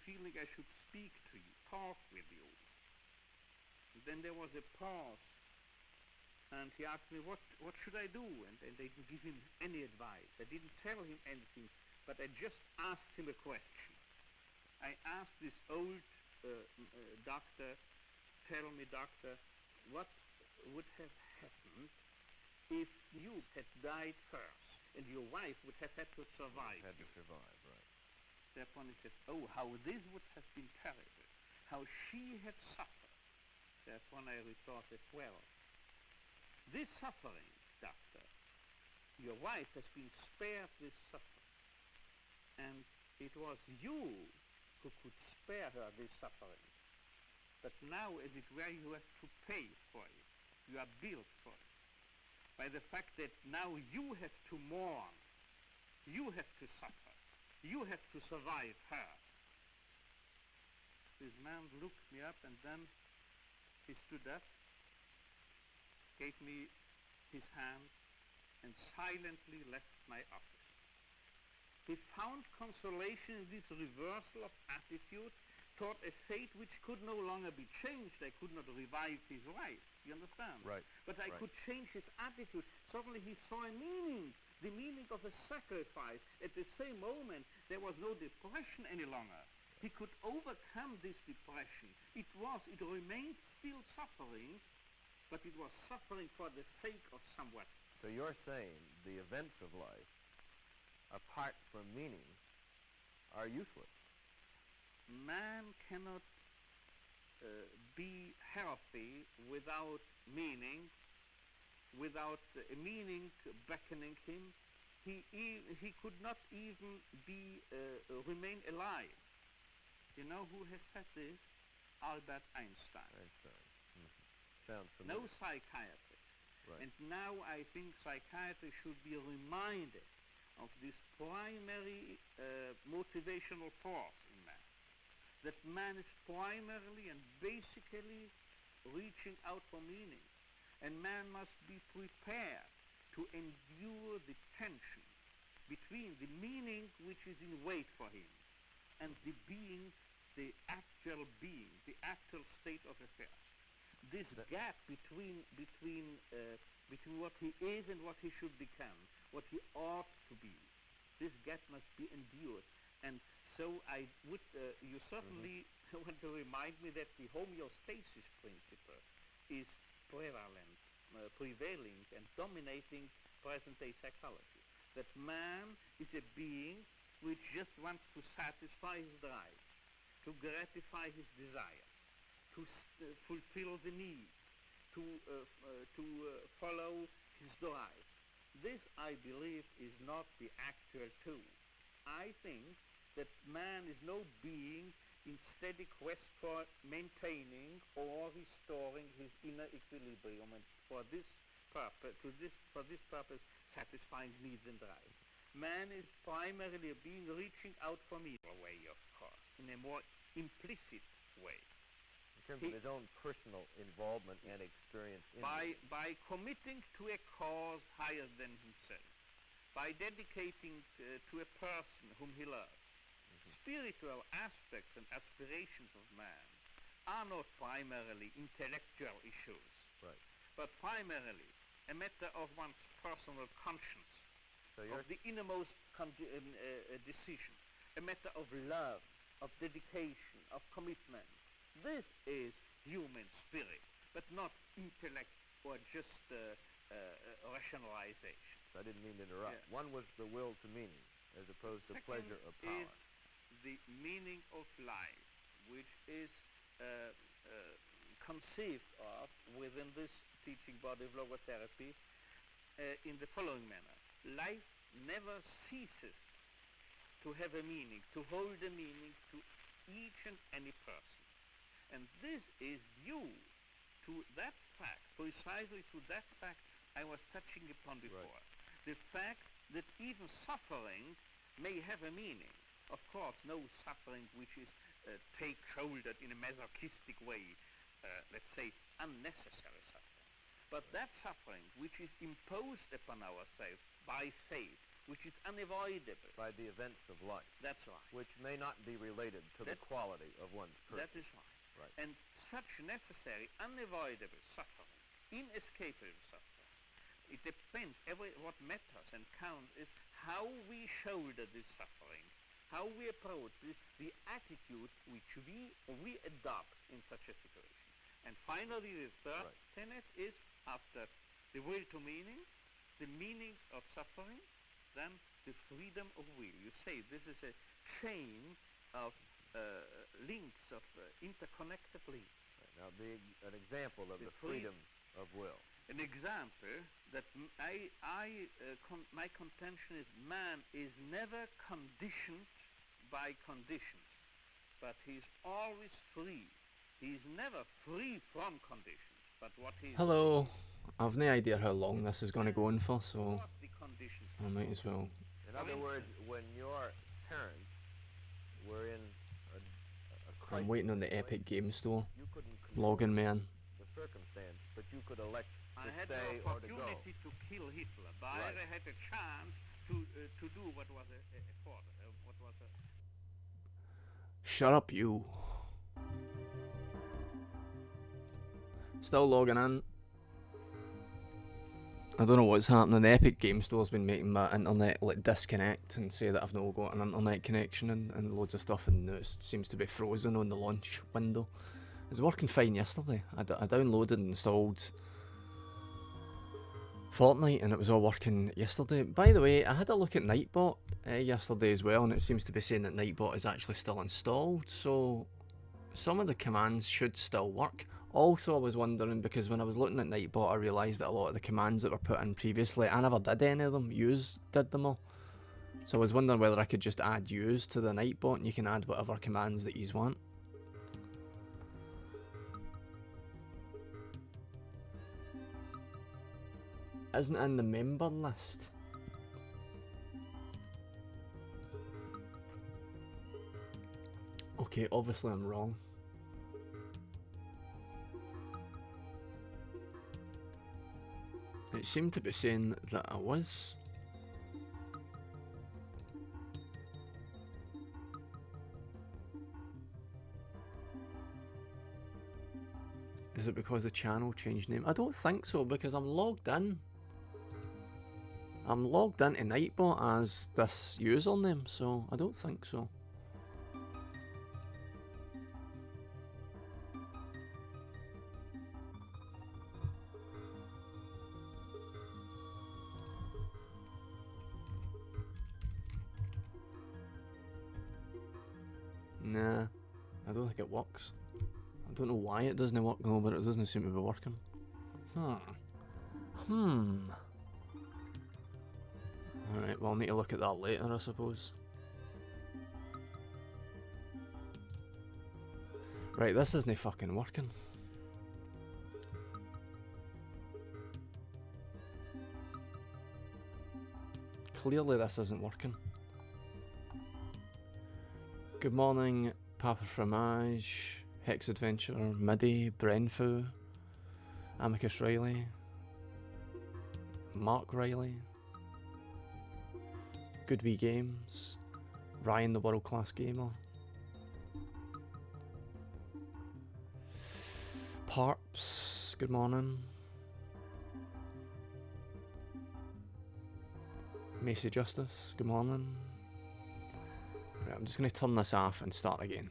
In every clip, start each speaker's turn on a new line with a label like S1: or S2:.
S1: feeling I should speak to you, talk with you. And then there was a pause, and he asked me, what should I do? And I didn't give him any advice. I didn't tell him anything, but I just asked him a question. I asked this old doctor, tell me, doctor, what would have happened if you had died first and your wife would have had to survive?
S2: Had to survive, right.
S1: Thereupon he said, oh, how this would have been terrible, how she had suffered. Thereupon I retorted, well, this suffering, doctor, your wife has been spared this suffering, and it was you who could spare her this suffering. But now, as it were, you have to pay for it. You are billed for it. By the fact that now you have to mourn, you have to suffer, you have to survive her. This man looked me up, and then he stood up, gave me his hand, and silently left my office. He found consolation in this reversal of attitude toward a fate which could no longer be changed. I could not revive his wife, you understand?
S2: Right.
S1: But I could change his attitude. Suddenly he saw a meaning, the meaning of a sacrifice. At the same moment, there was no depression any longer. He could overcome this depression. It remained still suffering, but it was suffering for the sake of somewhat.
S2: So you're saying the events of life, apart from meaning, are useless.
S1: Man cannot be healthy without meaning, without a meaning beckoning him. He could not even remain alive. You know who has said this? Albert Einstein.
S2: Sounds familiar.
S1: No psychiatrist.
S2: Right.
S1: And now I think psychiatry should be reminded of this primary motivational force in man. That man is primarily and basically reaching out for meaning. And man must be prepared to endure the tension between the meaning which is in wait for him and the being, the actual being, the actual state of affairs. This gap between what he is and what he should become, what he ought to be, this gap must be endured. And so I would, you certainly want to remind me that the homeostasis principle is prevalent, prevailing and dominating present-day psychology. That man is a being which just wants to satisfy his drive, to gratify his desire, to fulfill the need, to follow his drive. This, I believe, is not the actual truth. I think that man is no being in steady quest for maintaining or restoring his inner equilibrium, and for this purpose, satisfying needs and drive. Man is primarily a being reaching out for me, a way, of course, in a more implicit way.
S2: In terms of his own personal involvement and experience in
S1: by committing to a cause higher than himself, by dedicating to a person whom he loves. Spiritual aspects and aspirations of man are not primarily intellectual issues,
S2: right,
S1: but primarily a matter of one's personal conscience, of the innermost decision, a matter of love, of dedication, of commitment. This is human spirit, but not intellect or just rationalization.
S2: I didn't mean to interrupt. Yeah. One was the will to meaning, as opposed to pleasure or power.
S1: Is the meaning of life, which is conceived of within this teaching body of logotherapy in the following manner. Life never ceases to have a meaning, to hold a meaning to each and any person. And this is due to that fact, precisely to that fact I was touching upon before.
S2: Right.
S1: The fact that even suffering may have a meaning. Of course, no suffering which is take-shouldered in a masochistic way, let's say unnecessary suffering. But that suffering which is imposed upon ourselves by fate, which is unavoidable.
S2: By the events of life.
S1: That's right.
S2: Which may not be related to the quality of one's person.
S1: That is right. And such necessary, unavoidable suffering, inescapable suffering, it depends, what matters and counts is how we shoulder this suffering, how we approach this, the attitude which we adopt in such a situation. And finally, the third tenet is, after the will to meaning, the meaning of suffering, then the freedom of will. You say this is a chain of links, of interconnected links.
S2: Now, an example of the freedom of will.
S1: An example that my contention is man is never conditioned by conditions, but he's always free. He's never free from conditions, but what he...
S3: Hello. I've no idea how long this is going to go on for, so I might as well.
S2: In other words, when your parents were in a crisis,
S3: I'm waiting on the Epic Game Store. Logging me in.
S2: The circumstance, but you could elect to
S1: I had
S2: stay
S1: the
S2: or to go.
S1: opportunity to kill Hitler, but I had a chance to do what was
S3: Shut up, you. Still logging in. I don't know what's happening. The Epic Game Store's been making my internet disconnect and say that I've not got an internet connection and loads of stuff, and it seems to be frozen on the launch window. It was working fine yesterday. I downloaded and installed Fortnite and it was all working yesterday. By the way, I had a look at Nightbot yesterday as well, and it seems to be saying that Nightbot is actually still installed, so some of the commands should still work. Also, I was wondering, because when I was looking at Nightbot, I realised that a lot of the commands that were put in previously, I never did any of them. Use did them all. So I was wondering whether I could just add use to the Nightbot, and you can add whatever commands that you want. Isn't in the member list. Okay, obviously I'm wrong. It seemed to be saying that I was. Is it because the channel changed name? I don't think so, because I'm logged in. I'm logged into Nightbot as this username, so I don't think so. Nah, I don't think it works. I don't know why it doesn't work though, but it doesn't seem to be working. Alright, well I'll need to look at that later, I suppose. Right, this isn't fucking working. Clearly this isn't working. Good morning, Papa Fromage, Hex Adventure, Midi, Brenfu, Amicus Riley, Mark Riley, Good Wee Games, Ryan the World Class Gamer, Parps, good morning, Macy Justice, good morning. Right, I'm just going to turn this off and start again.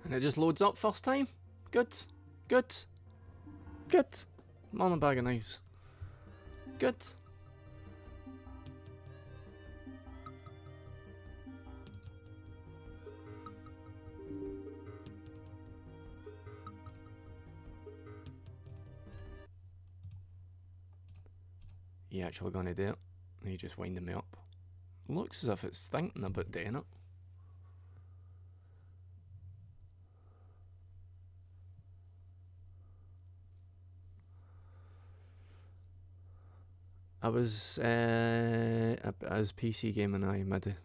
S3: And it just loads up first time. Good. Good. Good. Morning, bag of knives. Good. You actually gonna do it? Are you just winding me up? Looks as if it's thinking about doing it. I was PC gaming, I mid.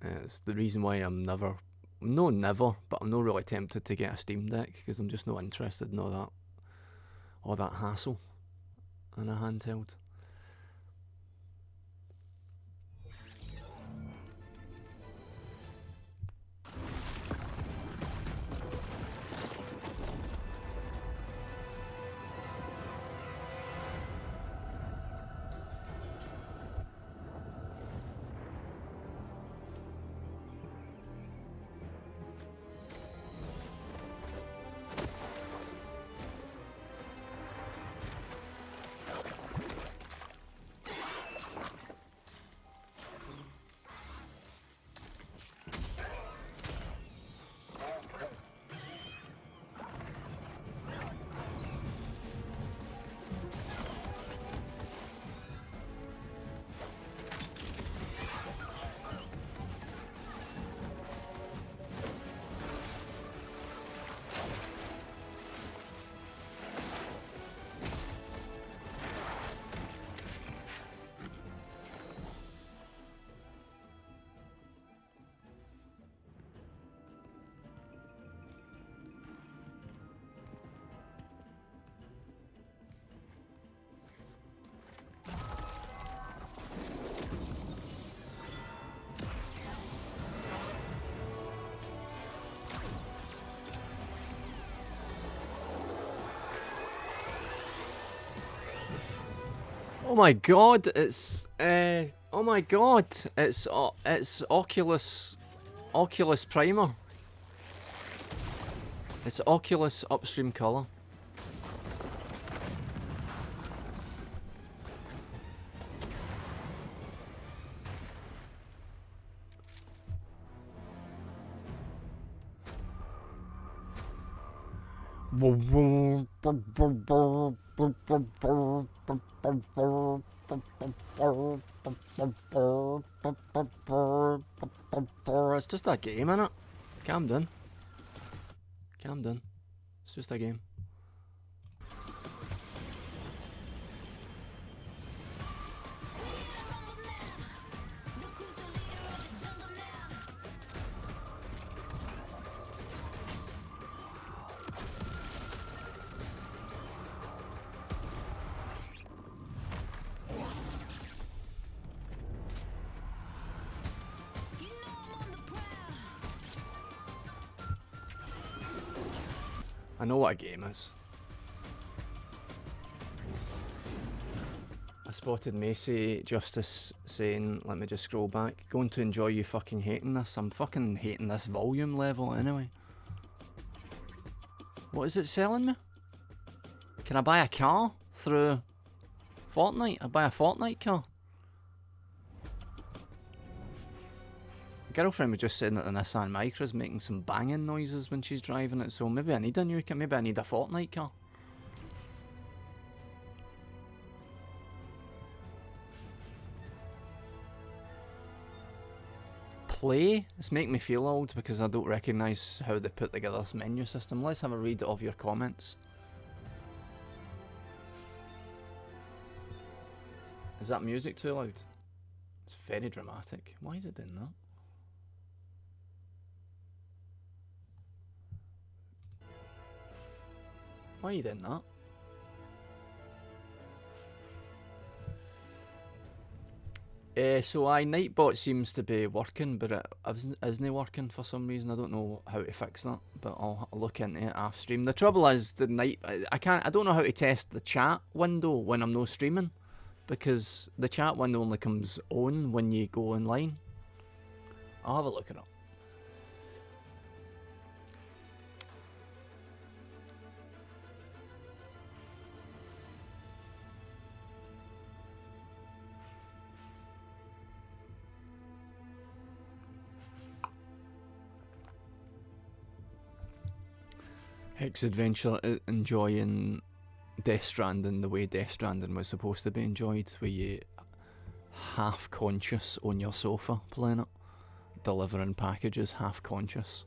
S3: It's the reason why I'm never, but I'm not really tempted to get a Steam Deck because I'm just not interested in all that hassle in a handheld. Oh my god, it's oh my god, it's Oculus Primer. It's Oculus Upstream Color. It's just a game, innit? Calm down. Calm down. It's just a game. I know what a game is. I spotted Macy Justice saying, let me just scroll back, going to enjoy you fucking hating this. I'm fucking hating this volume level anyway. What is it selling me? Can I buy a car through Fortnite? I buy a Fortnite car. My girlfriend was just saying that the Nissan Micra is making some banging noises when she's driving it, so maybe I need a new car, maybe I need a Fortnite car. Play? It's making me feel old because I don't recognise how they put together this menu system. Let's have a read of your comments. Is that music too loud? It's very dramatic. Why is it doing that? Why are you doing that? So Nightbot seems to be working, but it isn't working for some reason. I don't know how to fix that, but I'll look into it off stream. The trouble is the I don't know how to test the chat window when I'm not streaming, because the chat window only comes on when you go online. I'll have a look at it. Hex Adventure enjoying Death Stranding the way Death Stranding was supposed to be enjoyed, where you half conscious on your sofa playing it, delivering packages half conscious.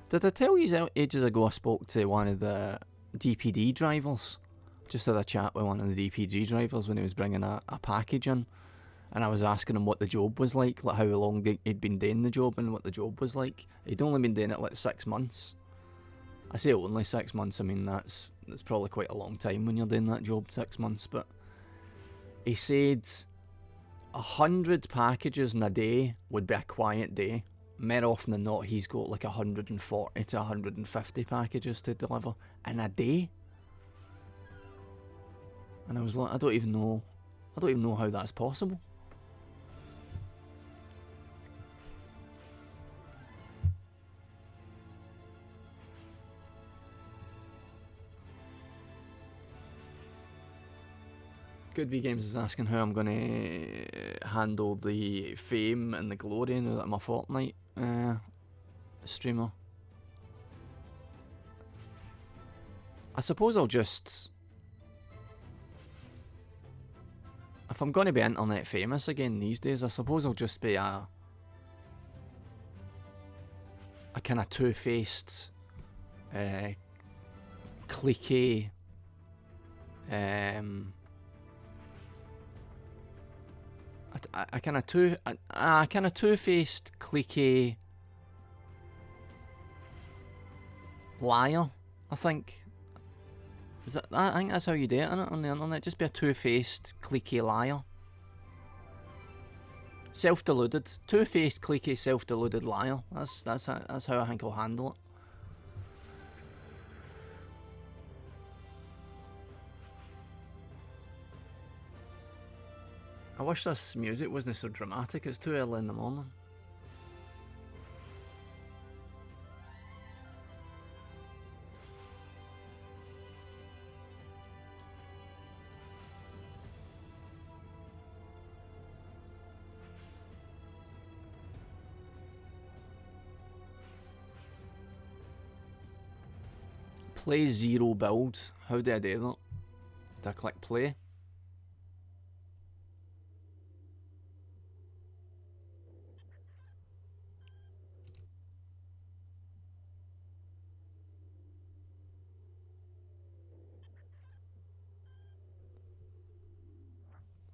S3: Did I tell you ages ago I spoke to one of the DPD drivers just had a chat with one of the DPG drivers when he was bringing a package in, and I was asking him what the job was like how long he'd been doing the job and what the job was like. He'd only been doing it like 6 months. I say only 6 months, I mean that's probably quite a long time when you're doing that job, 6 months, but he said 100 packages in a day would be a quiet day. More often than not, he's got like 140 to 150 packages to deliver in a day. And I was like, I don't even know how that's possible. Goodby Games is asking how I'm going to handle the fame and the glory now that I'm a Fortnite streamer. I suppose I'll just... If I'm going to be internet famous again these days, I suppose I'll just be a kind of two-faced, cliquey, a kind of two-faced, cliquey liar. I think. I think that's how you do it on the internet. Just be a two-faced, cliquey liar. Self-deluded, two-faced, cliquey, self-deluded liar. That's how I think I'll handle it. I wish this music wasn't so dramatic. It's too early in the morning. Play 0 build. How do I do that? Do I click play?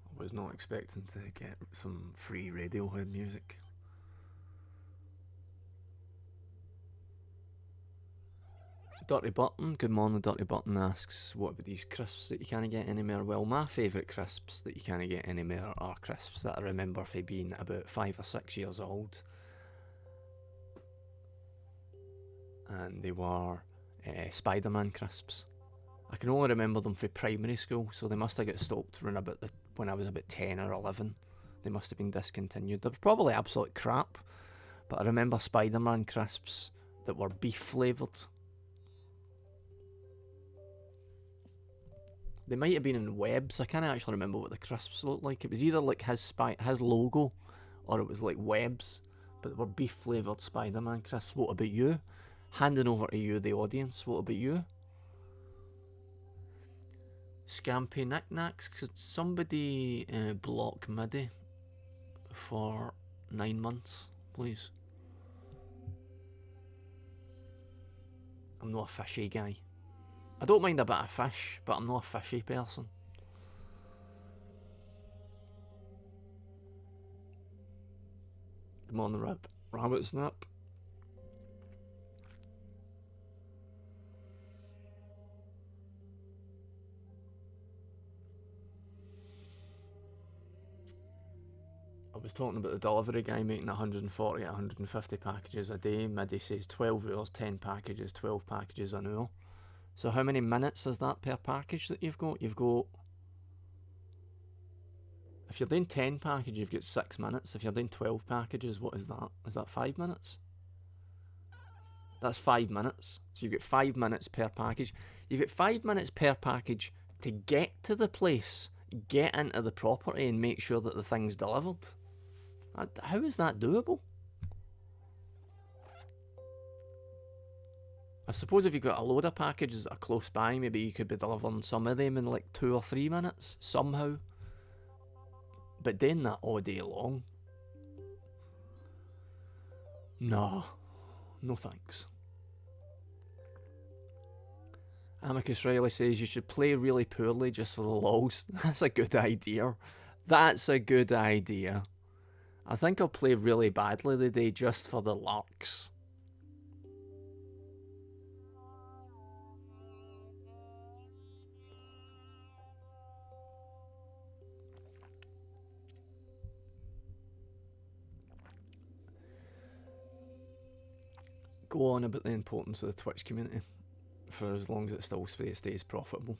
S3: I was not expecting to get some free Radiohead music. Dirty Button, good morning. Dirty Button asks, what about these crisps that you can't get anymore? Well, my favourite crisps that you can't get anymore are crisps that I remember for being about 5 or 6 years old. And they were Spider-Man crisps. I can only remember them from primary school, so they must have got stopped when I was about 10 or 11. They must have been discontinued. They were probably absolute crap, but I remember Spider-Man crisps that were beef flavoured. They might have been in Webs. I can't actually remember what the crisps looked like. It was either like his logo, or it was like Webs, but they were beef flavoured Spider-Man crisps. What about you? Handing over to you, the audience. What about you? Scampy Knickknacks. Could somebody block MIDI for 9 months, please? I'm not a fishy guy. I don't mind a bit of fish, but I'm not a fishy person. Good morning, Rabbit Snap. I was talking about the delivery guy making 140 to 150 packages a day. MIDI says 12 hours, 10 packages, 12 packages an hour. So how many minutes is that per package that you've got? You've got... If you're doing 10 packages, you've got 6 minutes. If you're doing 12 packages, what is that? Is that 5 minutes? That's 5 minutes. So you've got 5 minutes per package. You've got 5 minutes per package to get to the place, get into the property and make sure that the thing's delivered. How is that doable? I suppose if you've got a load of packages that are close by, maybe you could be delivering some of them in like 2 or 3 minutes, somehow. But doing that all day long? No thanks. Amicus Riley says you should play really poorly just for the lols. That's a good idea. That's a good idea. I think I'll play really badly today just for the larks. Go on about the importance of the Twitch community for as long as it still stays profitable.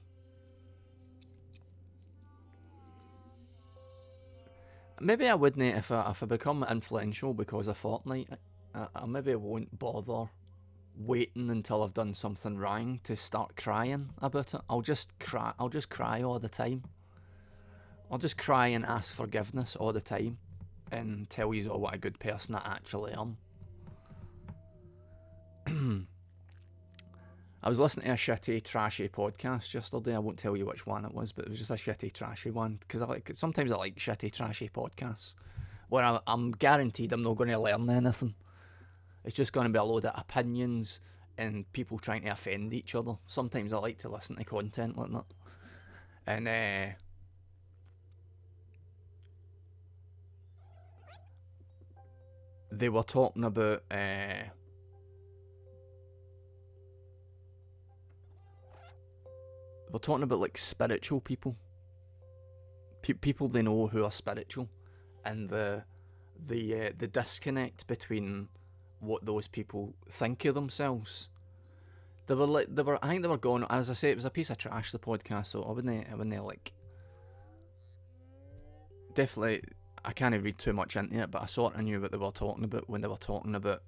S3: Maybe I wouldn't if I become influential because of Fortnite. I maybe won't bother waiting until I've done something wrong to start crying about it. I'll just cry all the time. I'll just cry and ask forgiveness all the time and tell you all what a good person I actually am. I was listening to a shitty, trashy podcast yesterday. I won't tell you which one it was, but it was just a shitty, trashy one. Because sometimes I like shitty, trashy podcasts where I'm guaranteed I'm not going to learn anything. It's just going to be a load of opinions and people trying to offend each other. Sometimes I like to listen to content like that. And they were talking about we're talking about like spiritual people, people they know who are spiritual, and the disconnect between what those people think of themselves. I think they were going, as I say, it was a piece of trash, the podcast, so I wouldn't like, definitely, I can't read too much into it, but I sort of knew what they were talking about when they were talking about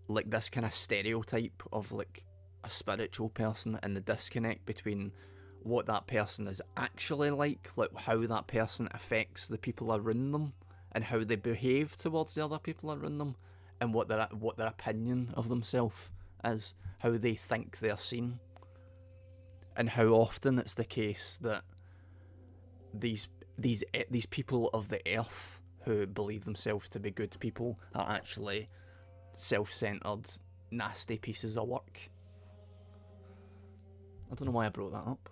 S3: like this kind of stereotype of like a spiritual person and the disconnect between what that person is actually like how that person affects the people around them and how they behave towards the other people around them, and what their opinion of themselves is, how they think they're seen, and how often it's the case that these people of the earth who believe themselves to be good people are actually self-centered, nasty pieces of work. I don't know why I brought that up.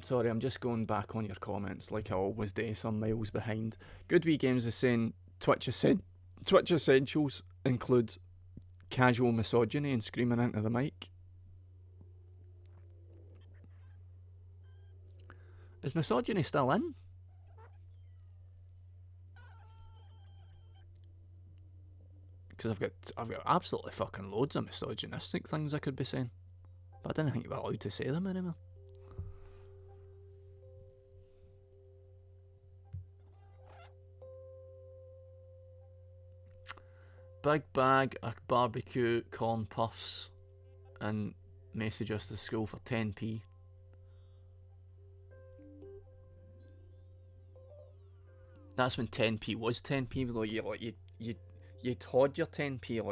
S3: Sorry, I'm just going back on your comments like I always do, so I'm miles behind. Good Wee Games is saying Twitch essentials include casual misogyny and screaming into the mic. Is misogyny still in? Because I've got absolutely fucking loads of misogynistic things I could be saying, but I didn't think you were allowed to say them anymore. Big bag of barbecue corn puffs and message us to school for 10p. That's when 10p was 10p, though. You'd hoard your 10p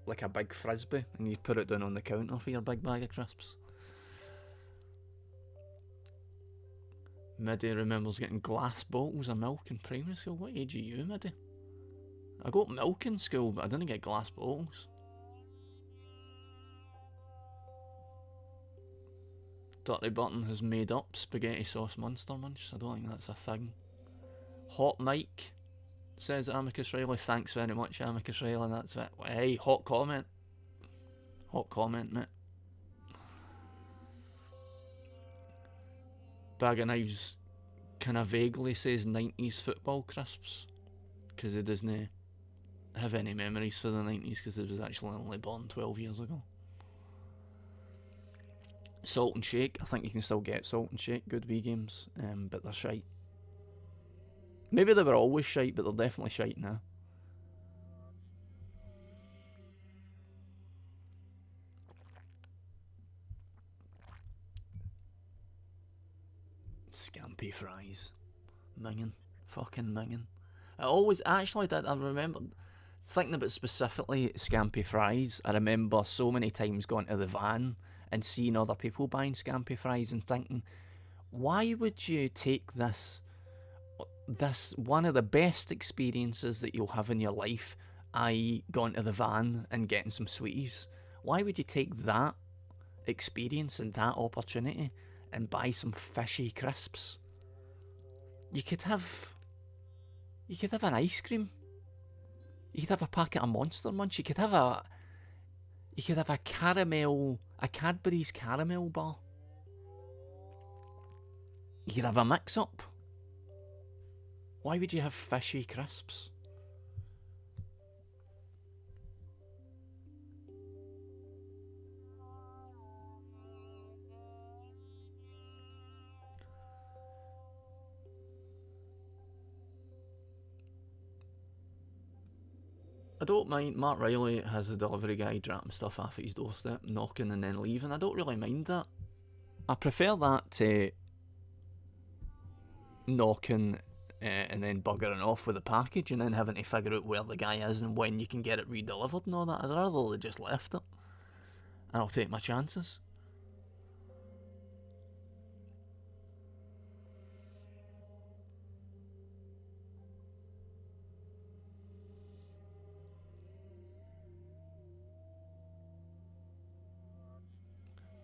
S3: like a big frisbee, and you'd put it down on the counter for your big bag of crisps. Middy remembers getting glass bottles of milk in primary school. What age are you, Middy? I got milk in school, but I didn't get glass bottles. Dirty Button has made up spaghetti sauce monster munch. I don't think that's a thing. Hot Mike says Amicus Riley. Thanks very much, Amicus Riley. That's it. Hey, hot comment. Hot comment, mate. Bag of Knives kind of vaguely says 90s football crisps, because he doesn't have any memories for the 90s, because he was actually only born 12 years ago. Salt and Shake. I think you can still get Salt and Shake. Good Wee Games, but they're shite. Maybe they were always shite, but they're definitely shite now. Scampy fries. Minging. Fucking minging. I always actually did. I remember thinking about specifically Scampy fries. I remember so many times going to the van and seeing other people buying Scampy fries and thinking, Why would you take this one of the best experiences that you'll have in your life, i.e. going to the van and getting some sweeties? Why would you take that experience and that opportunity and buy some fishy crisps? You could have an ice cream. You could have a packet of Monster Munch. You could have a Cadbury's caramel bar. You could have a mix-up. Why would you have fishy crisps? I don't mind. Mark Riley has a delivery guy dropping stuff off at his doorstep, knocking and then leaving. I don't really mind that. I prefer that to knocking and then buggering off with a package and then having to figure out where the guy is and when you can get it re-delivered and all that. I'd rather they just left it. And I'll take my chances.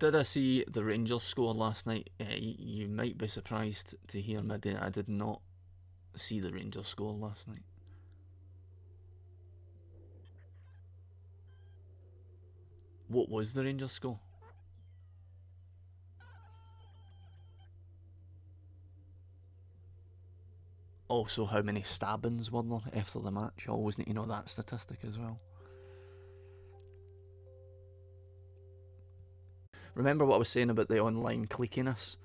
S3: Did I see the Rangers score last night? You might be surprised to hear me. I did not see the Rangers score last night. What was the Rangers score? Also, how many stabbings were there after the match? I always need to know that statistic as well. Remember what I was saying about the online cliquiness?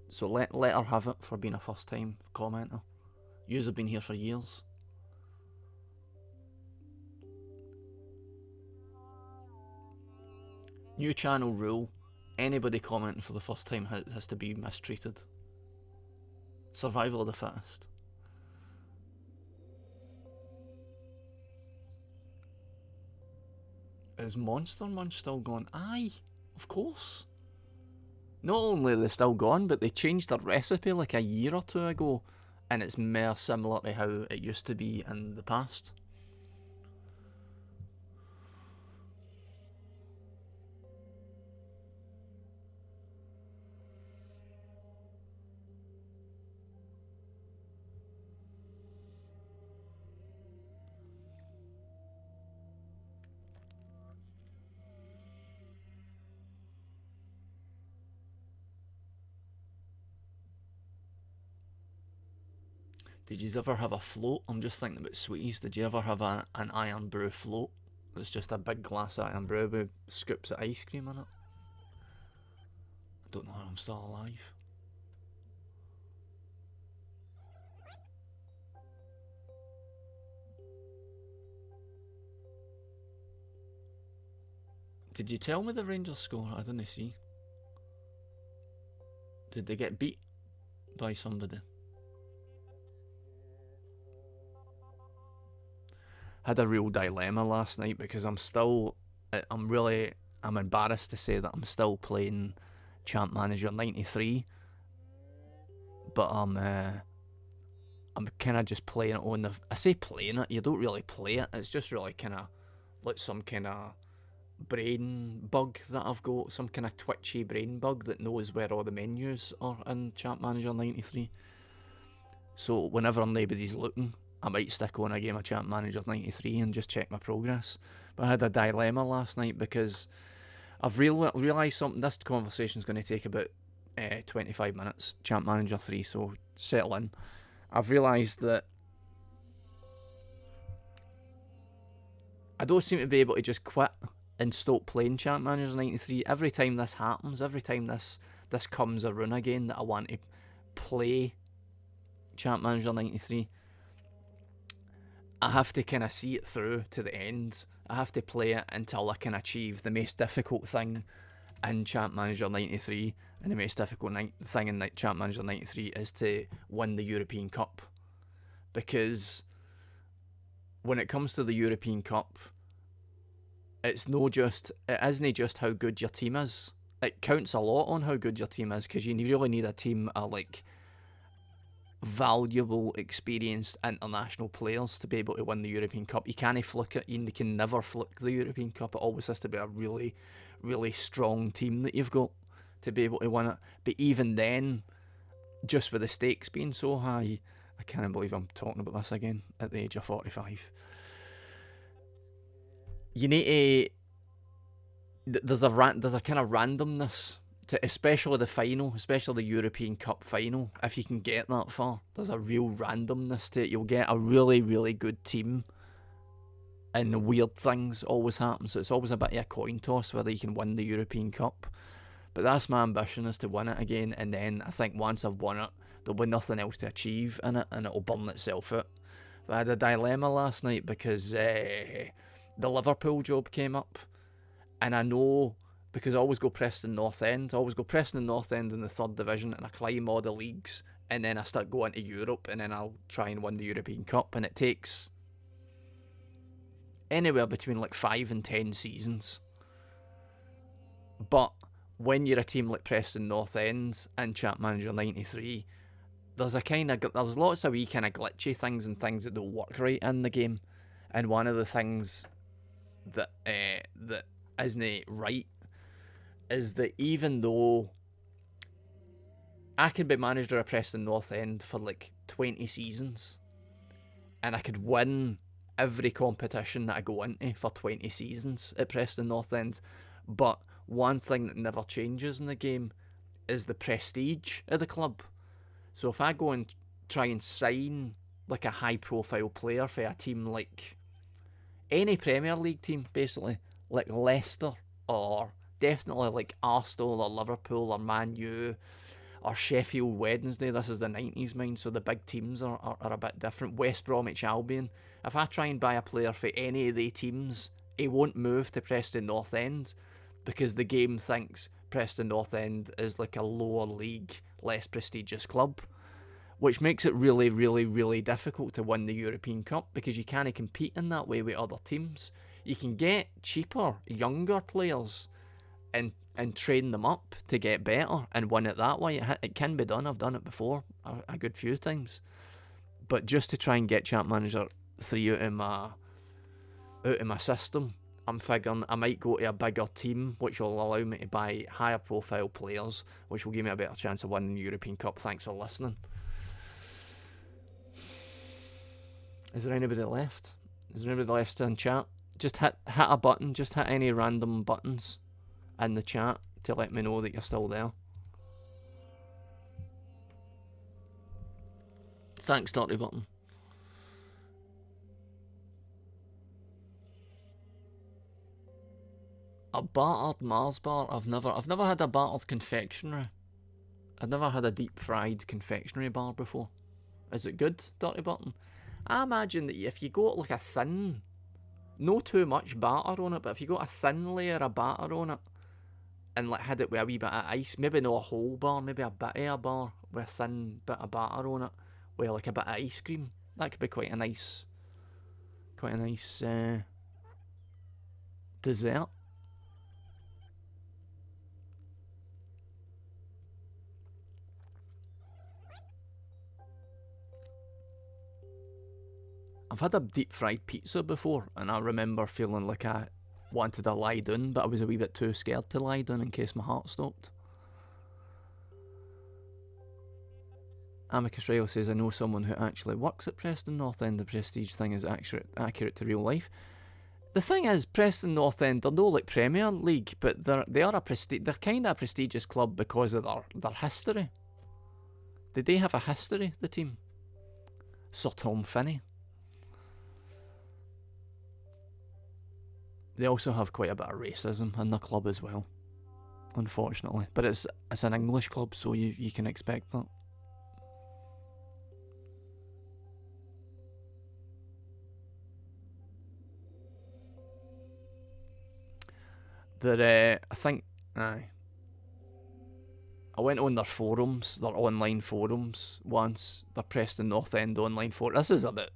S3: So let her have it for being a first time commenter. Yous have been here for years. New channel rule, anybody commenting for the first time has to be mistreated. Survival of the fittest. Is Monster Munch still going? Aye, of course. Not only are they still gone, but they changed their recipe like a year or two ago, and it's more similar to how it used to be in the past. Did you ever have a float? I'm just thinking about sweeties. Did you ever have an Irn-Bru float? It's just a big glass of Irn-Bru with scoops of ice cream in it. I don't know how I'm still alive. Did you tell me the Rangers score? I didn't see. Did they get beat by somebody? Had a real dilemma last night because I'm embarrassed to say that I'm still playing Champ Manager 93, but I'm kind of just playing it on the. I say playing it, you don't really play it. It's just really kind of like some kind of brain bug that I've got, some kind of twitchy brain bug that knows where all the menus are in Champ Manager 93. So whenever nobody's looking, I might stick on a game of Champ Manager 93 and just check my progress. But I had a dilemma last night because I've realised something. This conversation's going to take about 25 minutes, Champ Manager 3, so settle in. I've realised that I don't seem to be able to just quit and stop playing Champ Manager 93. Every time this happens, every time this comes around again that I want to play Champ Manager 93, I have to kind of see it through to the end. I have to play it until I can achieve the most difficult thing in Champ Manager 93, and the most difficult thing in Champ Manager 93 is to win the European Cup. Because when it comes to the European Cup, it isn't just how good your team is, it counts a lot on how good your team is, because you really need a team of like valuable, experienced international players to be able to win the European Cup. You can't fluke it. You can never fluke the European Cup. It always has to be a really, really strong team that you've got to be able to win it. But even then, just with the stakes being so high, I can't believe I'm talking about this again at the age of 45. You need to... There's a kind of randomness to, especially the final, especially the European Cup final. If you can get that far, there's a real randomness to it. You'll get a really, really good team, and weird things always happen. So it's always a bit of a coin toss whether you can win the European Cup. But that's my ambition, is to win it again, and then I think once I've won it, there'll be nothing else to achieve in it, and it'll burn itself out. But I had a dilemma last night because the Liverpool job came up, and I know, because I always go Preston North End, in the 3rd division, and I climb all the leagues, and then I start going to Europe, and then I'll try and win the European Cup, and it takes anywhere between like 5 and 10 seasons. But when you're a team like Preston North End and Champ Manager 93, there's lots of wee kind of glitchy things and things that don't work right in the game. And one of the things that isn't right is that even though I could be manager of Preston North End for like 20 seasons, and I could win every competition that I go into for 20 seasons at Preston North End, but one thing that never changes in the game is the prestige of the club. So if I go and try and sign like a high profile player for a team like any Premier League team, basically, like Leicester, or definitely like Arsenal or Liverpool or Man U or Sheffield Wednesday, this is the 90s mind, so the big teams are a bit different. West Bromwich Albion, if I try and buy a player for any of the teams, he won't move to Preston North End, because the game thinks Preston North End is like a lower league, less prestigious club, which makes it really, really, really difficult to win the European Cup, because you can't compete in that way with other teams. You can get cheaper, younger players and train them up to get better and win it that way. It can be done. I've done it before a good few times. But just to try and get Champ Manager 3 out of my system, I'm figuring I might go to a bigger team, which will allow me to buy higher profile players, which will give me a better chance of winning the European Cup. Thanks for listening. Is there anybody left? Is there anybody left in chat? Just hit a button, just hit any random buttons in the chat to let me know that you're still there. Thanks, Dirty Button. A battered Mars bar? I've never had a battered confectionery. I've never had a deep fried confectionery bar before. Is it good, Dirty Button? I imagine that if you got like a thin, no too much batter on it, but if you got a thin layer of batter on it and like had it with a wee bit of ice, maybe not a whole bar, maybe a bit of a bar with a thin bit of batter on it with like a bit of ice cream, that could be quite a nice dessert. I've had a deep fried pizza before, and I remember feeling like I wanted to lie down, but I was a wee bit too scared to lie down in case my heart stopped. Amicus Rail says, I know someone who actually works at Preston North End. The prestige thing is accurate to real life. The thing is, Preston North End, they're no like Premier League, but they're kind of a prestigious club because of their history. Did they have a history, the team? Sir Tom Finney. They also have quite a bit of racism in the club as well, unfortunately. But it's an English club, so you can expect that. I went on their forums, their online forums once, their Preston North End online forum. This is a bit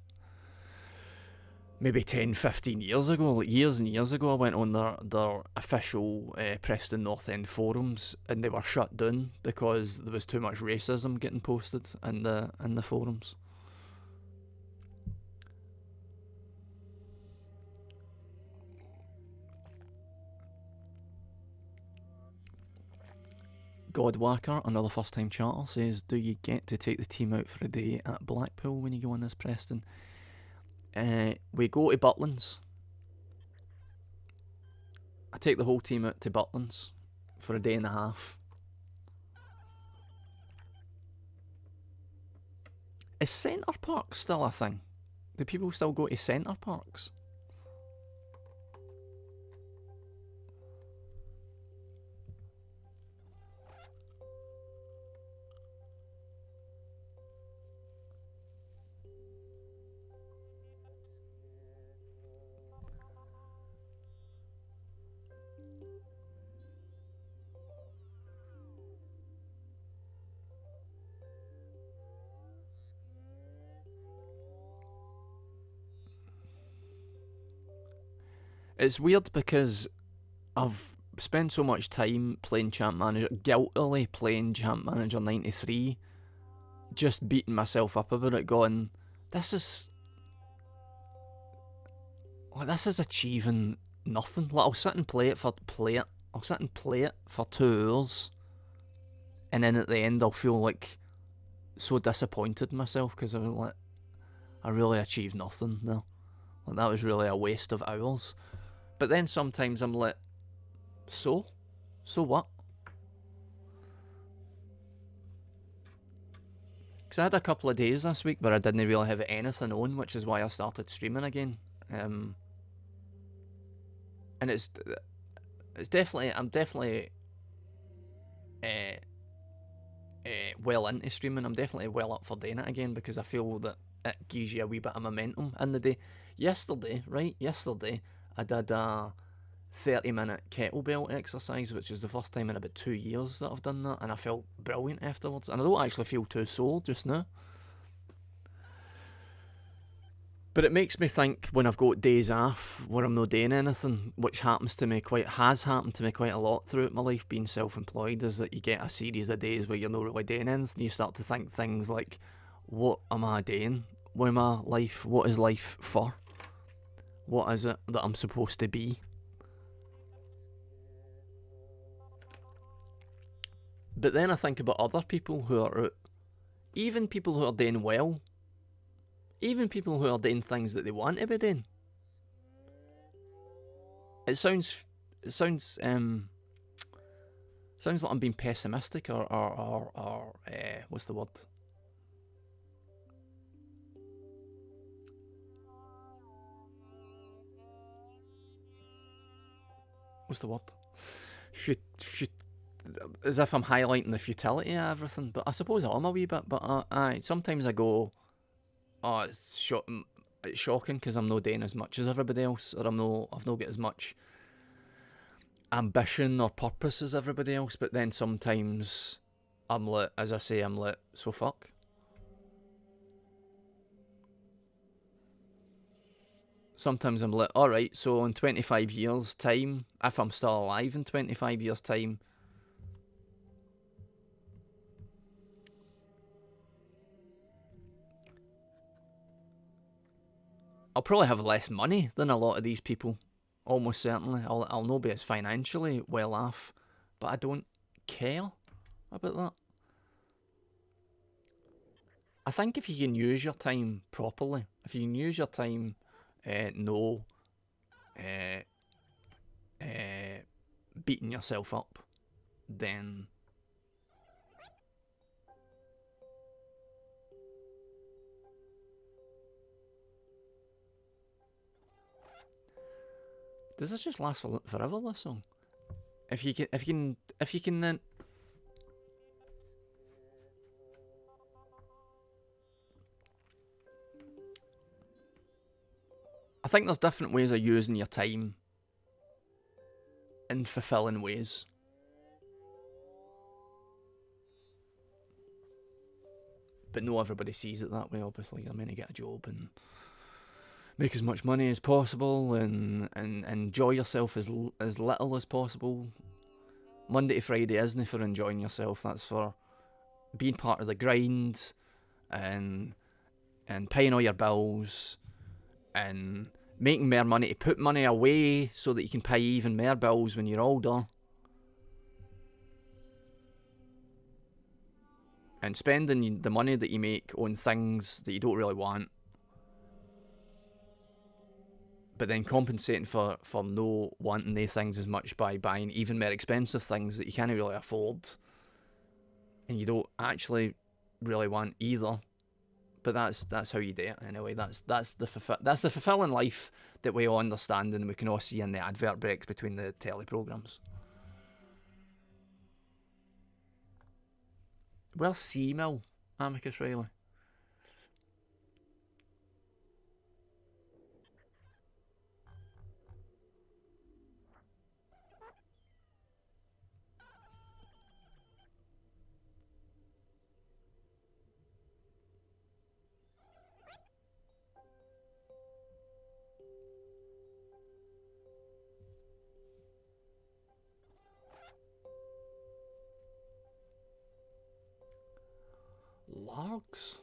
S3: maybe 10, 15 years ago, like years and years ago, I went on their official Preston North End forums, and they were shut down because there was too much racism getting posted in the forums. Godwhacker, another first-time chatter, says, do you get to take the team out for a day at Blackpool when you go on this, Preston? We go to Butlins. I take the whole team out to Butlins for a day and a half. Is Centre Park still a thing? Do people still go to Centre Parks? It's weird because I've spent so much time playing Champ Manager, guiltily playing Champ Manager 93, just beating myself up about it, going, this is achieving nothing. Like, I'll sit and play it for 2 hours, and then at the end I'll feel like so disappointed in myself because I was like, I really achieved nothing there. Like, that was really a waste of hours. But then sometimes I'm like, so what? Because I had a couple of days this week where I didn't really have anything on, which is why I started streaming again. And it's definitely, I'm definitely well into streaming. I'm definitely well up for doing it again because I feel that it gives you a wee bit of momentum in the day. Yesterday, I did a 30-minute kettlebell exercise, which is the first time in about 2 years that I've done that, and I felt brilliant afterwards. And I don't actually feel too sore just now. But it makes me think when I've got days off where I'm not doing anything, which has happened to me quite a lot throughout my life being self-employed, is that you get a series of days where you're not really doing anything. You start to think things like, what am I doing with my life? What is life for? What is it that I'm supposed to be? But then I think about other people who are out, even people who are doing well, even people who are doing things that they want to be doing. It sounds like I'm being pessimistic or what's the word? What's the word? As if I'm highlighting the futility of everything, but I suppose I am a wee bit. But sometimes I go, oh, it's shocking because I'm not doing as much as everybody else, or I've not got as much ambition or purpose as everybody else. But then sometimes I'm like, as I say, I'm like, so fuck. Sometimes I'm like, alright, so in 25 years' time, if I'm still alive in 25 years' time, I'll probably have less money than a lot of these people. Almost certainly. I'll not be as financially well off, but I don't care about that. I think if you can use your time properly, if you can use your time beating yourself up, then does this just last forever, this song? If you can then I think there's different ways of using your time in fulfilling ways. But not everybody sees it that way, obviously. You're meant to get a job and make as much money as possible and enjoy yourself as little as possible. Monday to Friday isn't for enjoying yourself. That's for being part of the grind and paying all your bills and making more money to put money away so that you can pay even more bills when you're older. And spending the money that you make on things that you don't really want. But then compensating for no wanting these things as much by buying even more expensive things that you can't really afford. And you don't actually really want either. But that's how you do it anyway. That's the fulfilling life that we all understand and we can all see in the advert breaks between the telly programmes. Where's C-Mill, Amicus Riley? Largs?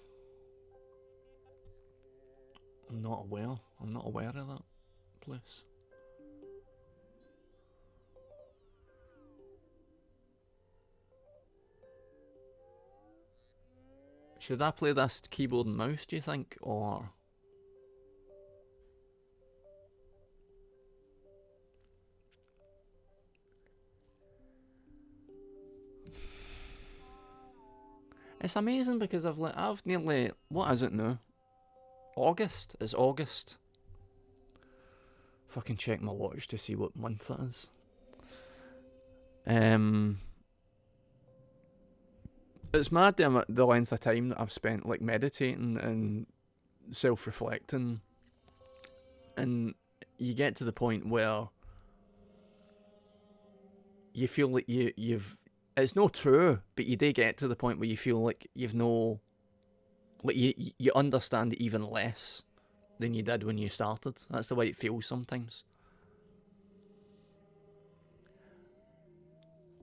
S3: I'm not aware of that place. Should I play this keyboard and mouse, do you think, or... It's amazing because I've nearly, what is it now? August? It's August. Fucking check my watch to see what month it is. It's mad the length of time that I've spent like meditating and self-reflecting, and you get to the point where you feel like you've it's not true, but you do get to the point where you feel like you understand it even less than you did when you started. That's the way it feels sometimes.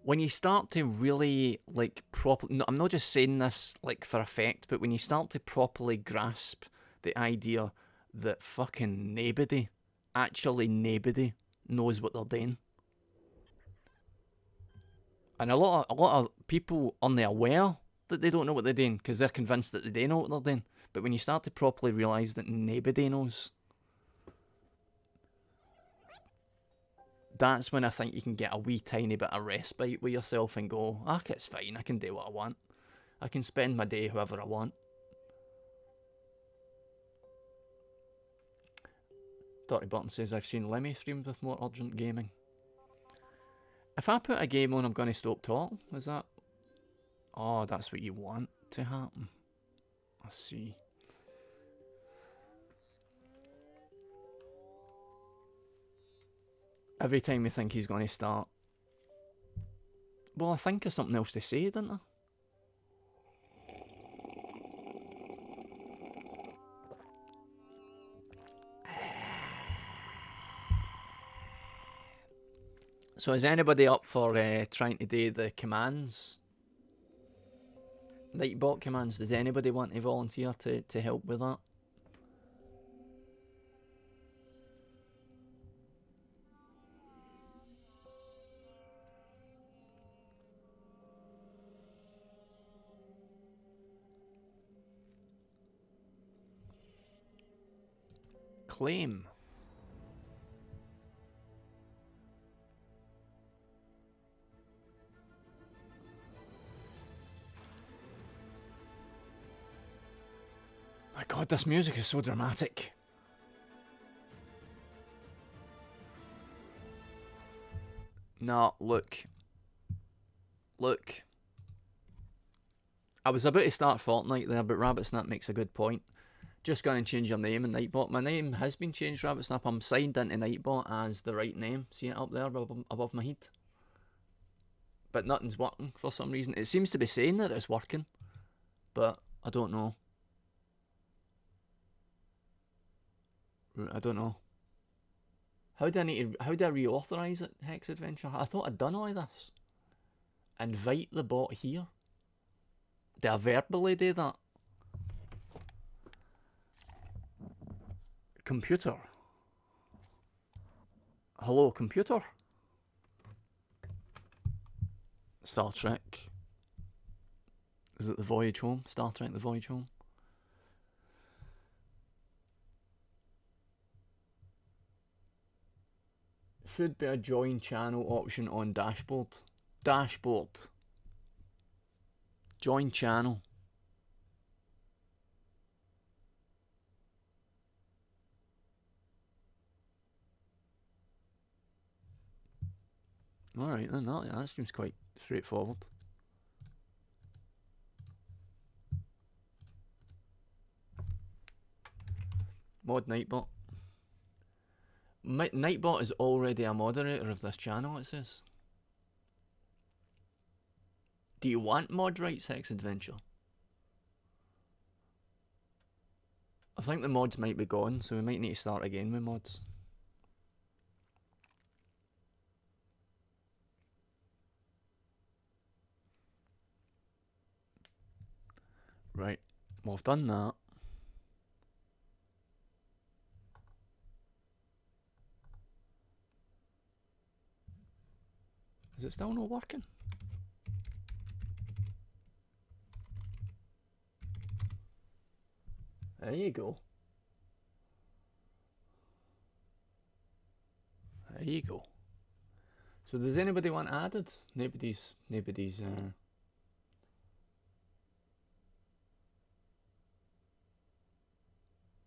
S3: When you start to really I'm not just saying this like for effect, but when you start to properly grasp the idea that fucking nobody knows what they're doing. And a lot of people aren't aware that they don't know what they're doing because they're convinced that they do know what they're doing. But when you start to properly realise that nobody knows, that's when I think you can get a wee tiny bit of respite with yourself and go, it's fine, I can do what I want. I can spend my day however I want. Dirty Button says, I've seen Lemmy streams with more urgent gaming. If I put a game on, I'm going to stop talking. Is that... Oh, that's what you want to happen. I see. Every time you think he's going to start... Well, I think of something else to say, didn't I? So is anybody up for trying to do the commands? Nightbot commands, does anybody want to volunteer to help with that? Claim. My God, this music is so dramatic. No, look. I was about to start Fortnite there, but Rabbitsnap makes a good point. Just going to change your name in Nightbot. My name has been changed, Rabbitsnap. I'm signed into Nightbot as the right name. See it up there above my head? But nothing's working for some reason. It seems to be saying that it's working, but I don't know. I don't know. How do I reauthorize it, Hex Adventure? I thought I'd done all of this. Invite the bot here. Do I verbally do that? Computer. Hello, computer. Star Trek. Is it The Voyage Home? Star Trek The Voyage Home? Should be a join channel option on dashboard. Dashboard. Join channel. Alright then, that seems quite straightforward. Mod Nightbot. Nightbot is already a moderator of this channel, it says. Do you want mod rights, Hex Adventure? I think the mods might be gone, so we might need to start again with mods. Right, well I've done that. Is it still not working? There you go. There you go. So does anybody want added? Nobody's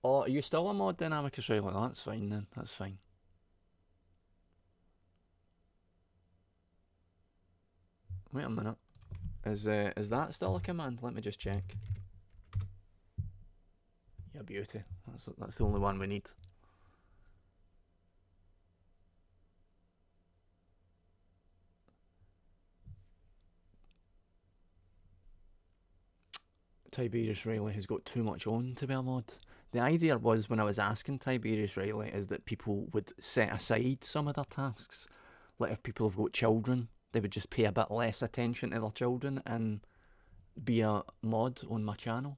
S3: Oh, are you still a mod then, Amicus Riley? That's fine then, that's fine. Wait a minute. Is that still a command? Let me just check. Yeah, beauty. That's the only one we need. Tiberius Riley has got too much on to be a mod. The idea was, when I was asking Tiberius Riley, is that people would set aside some of their tasks. Like if people have got children, they would just pay a bit less attention to their children and be a mod on my channel.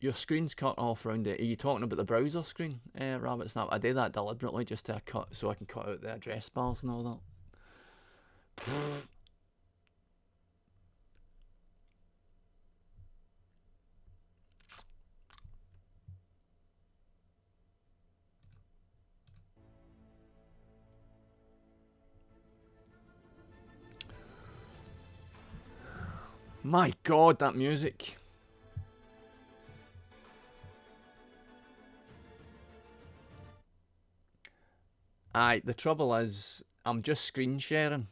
S3: Your screen's cut off round it. Are you talking about the browser screen, Rabbit Snap? I did that deliberately just to cut, so I can cut out the address bars and all that. My God, that music. Aye, the trouble is, I'm just screen sharing,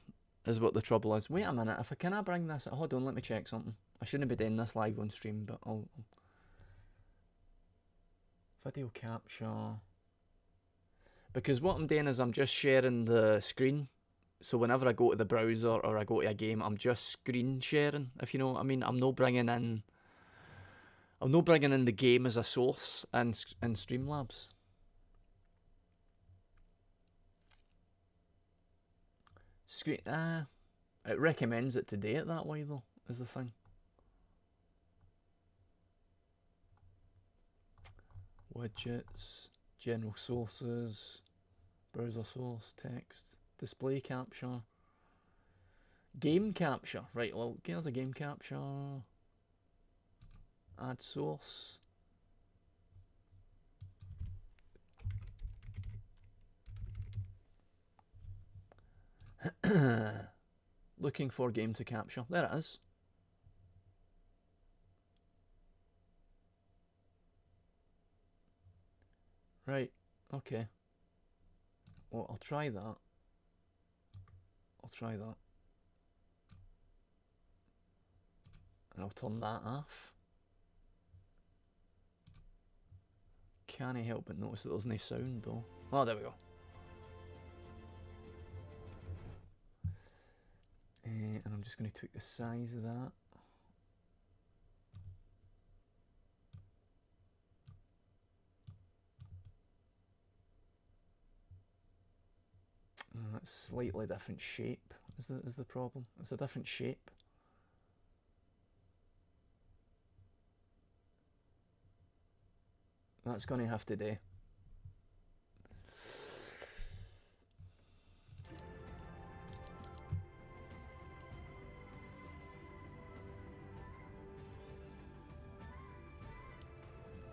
S3: is what the trouble is. Wait a minute, can I bring this? Hold on, let me check something. I shouldn't be doing this live on stream, but I'll... Video capture. Because what I'm doing is I'm just sharing the screen. So whenever I go to the browser or I go to a game, I'm just screen sharing, if you know what I mean. I'm not bringing in the game as a source in Streamlabs. It recommends it to do it that way though, is the thing. Widgets, general sources, browser source, text, display capture, game capture. Right, well, here's a game capture. Add source. Looking for game to capture. There it is. Right, okay. Well, I'll try that. And I'll turn that off. Can't help but notice that there's no sound though. Oh, there we go. And I'm just going to tweak the size of that. That's slightly different shape is the problem. It's a different shape. That's going to have to do.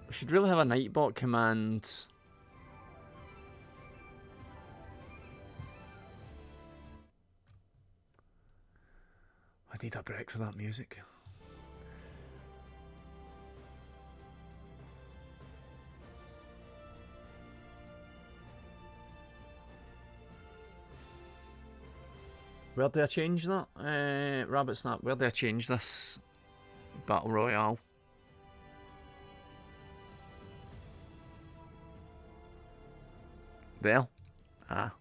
S3: We should really have a Nightbot command. I need a break for that music. Where do I change that? Rabbit Snap, where do I change this Battle Royale? There. Ah.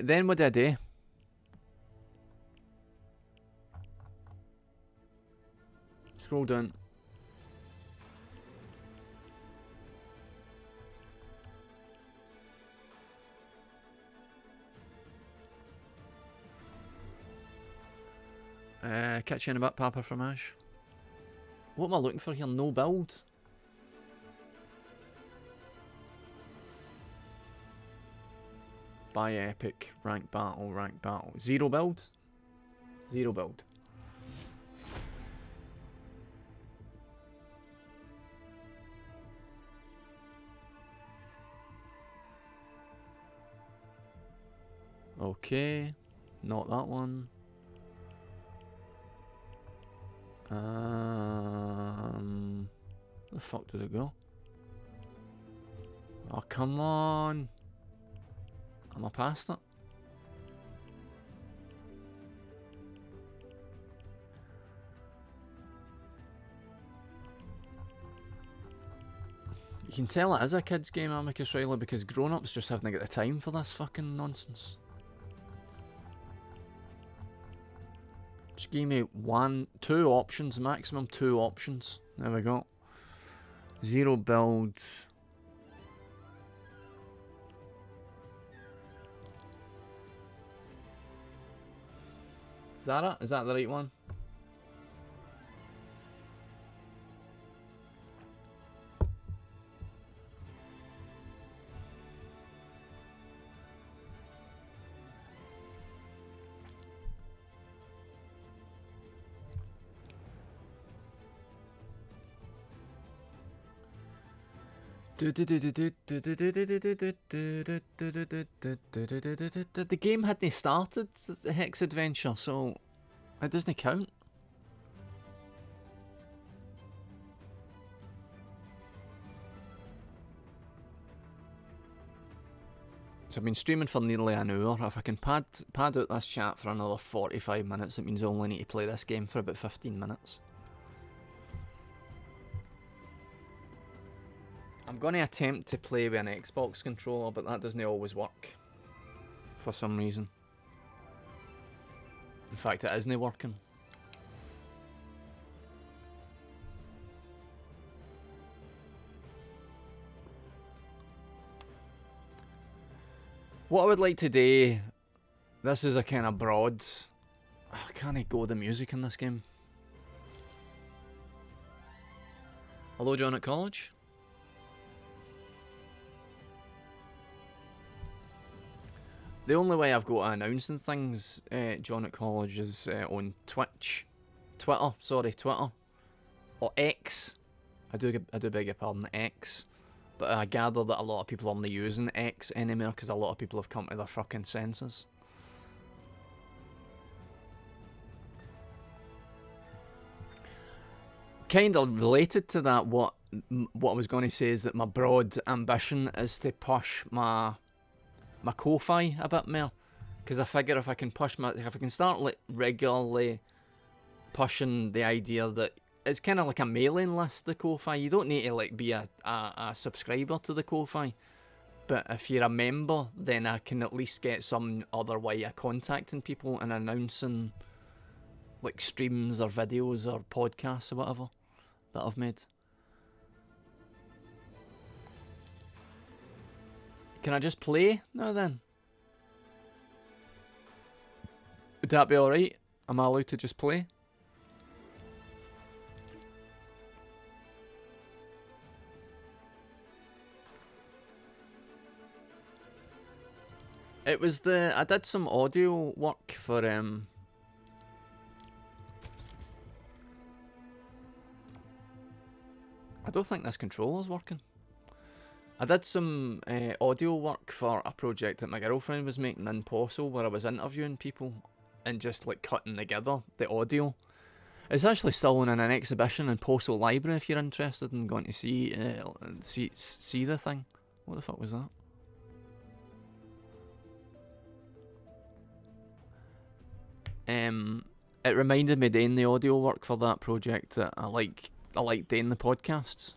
S3: Then what do I do? Scroll down. Catch you in a bit, Papa Fromage. What am I looking for here? No build. Buy epic, rank battle, rank battle. Zero build? Zero build. Okay, not that one. Where the fuck did it go? Oh, come on. Am I past it? You can tell it is a kid's game, Amicus Riley, because grown-ups just haven't got the time for this fucking nonsense. Just give me two options, maximum 2 options. There we go. Zero builds. Is that it? Is that the right one? The game hadn't started, the Hex Adventure, so it doesn't count. So I've been streaming for nearly an hour. If I can pad out this chat for another 45 minutes, it means I only need to play this game for about 15 minutes. I'm going to attempt to play with an Xbox controller, but that doesn't always work for some reason. In fact, it isn't working. What I would like to do, this is a kind of broad. Can't I go the music in this game? Hello, John at college. The only way I've got to announcing things, John at college, is on Twitter, or X. I do beg your pardon, X. But I gather that a lot of people aren't using X anymore because a lot of people have come to their fucking senses. kind of related to that, what I was going to say is that my broad ambition is to push my Ko-Fi a bit more, because I figure if I can start like regularly pushing the idea that it's kind of like a mailing list, the Ko-Fi. You don't need to like be a subscriber to the Ko-Fi, but if you're a member, then I can at least get some other way of contacting people and announcing like streams or videos or podcasts or whatever that I've made. Can I just play now then? Would that be alright? Am I allowed to just play? It was I did some audio work for I don't think this controller's working. I did some audio work for a project that my girlfriend was making in Postle, where I was interviewing people and just like cutting together the audio. It's actually still in an exhibition in Postle Library if you're interested in going to see the thing. What the fuck was that? It reminded me doing the audio work for that project that I like doing the podcasts.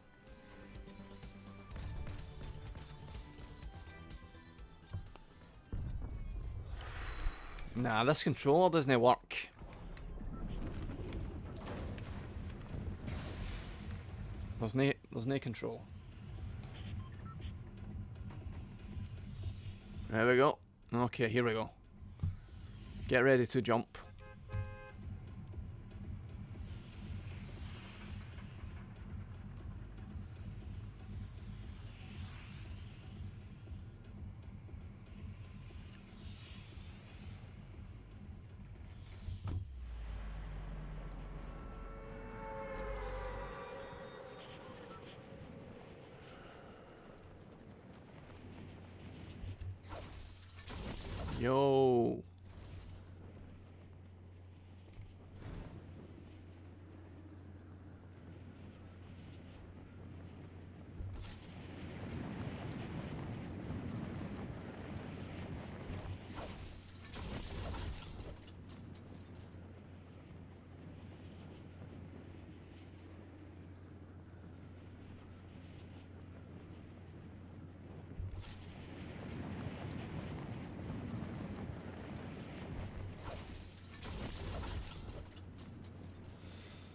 S3: Nah, this controller doesn't work. There's no control. There we go. Okay, here we go. Get ready to jump. Yo.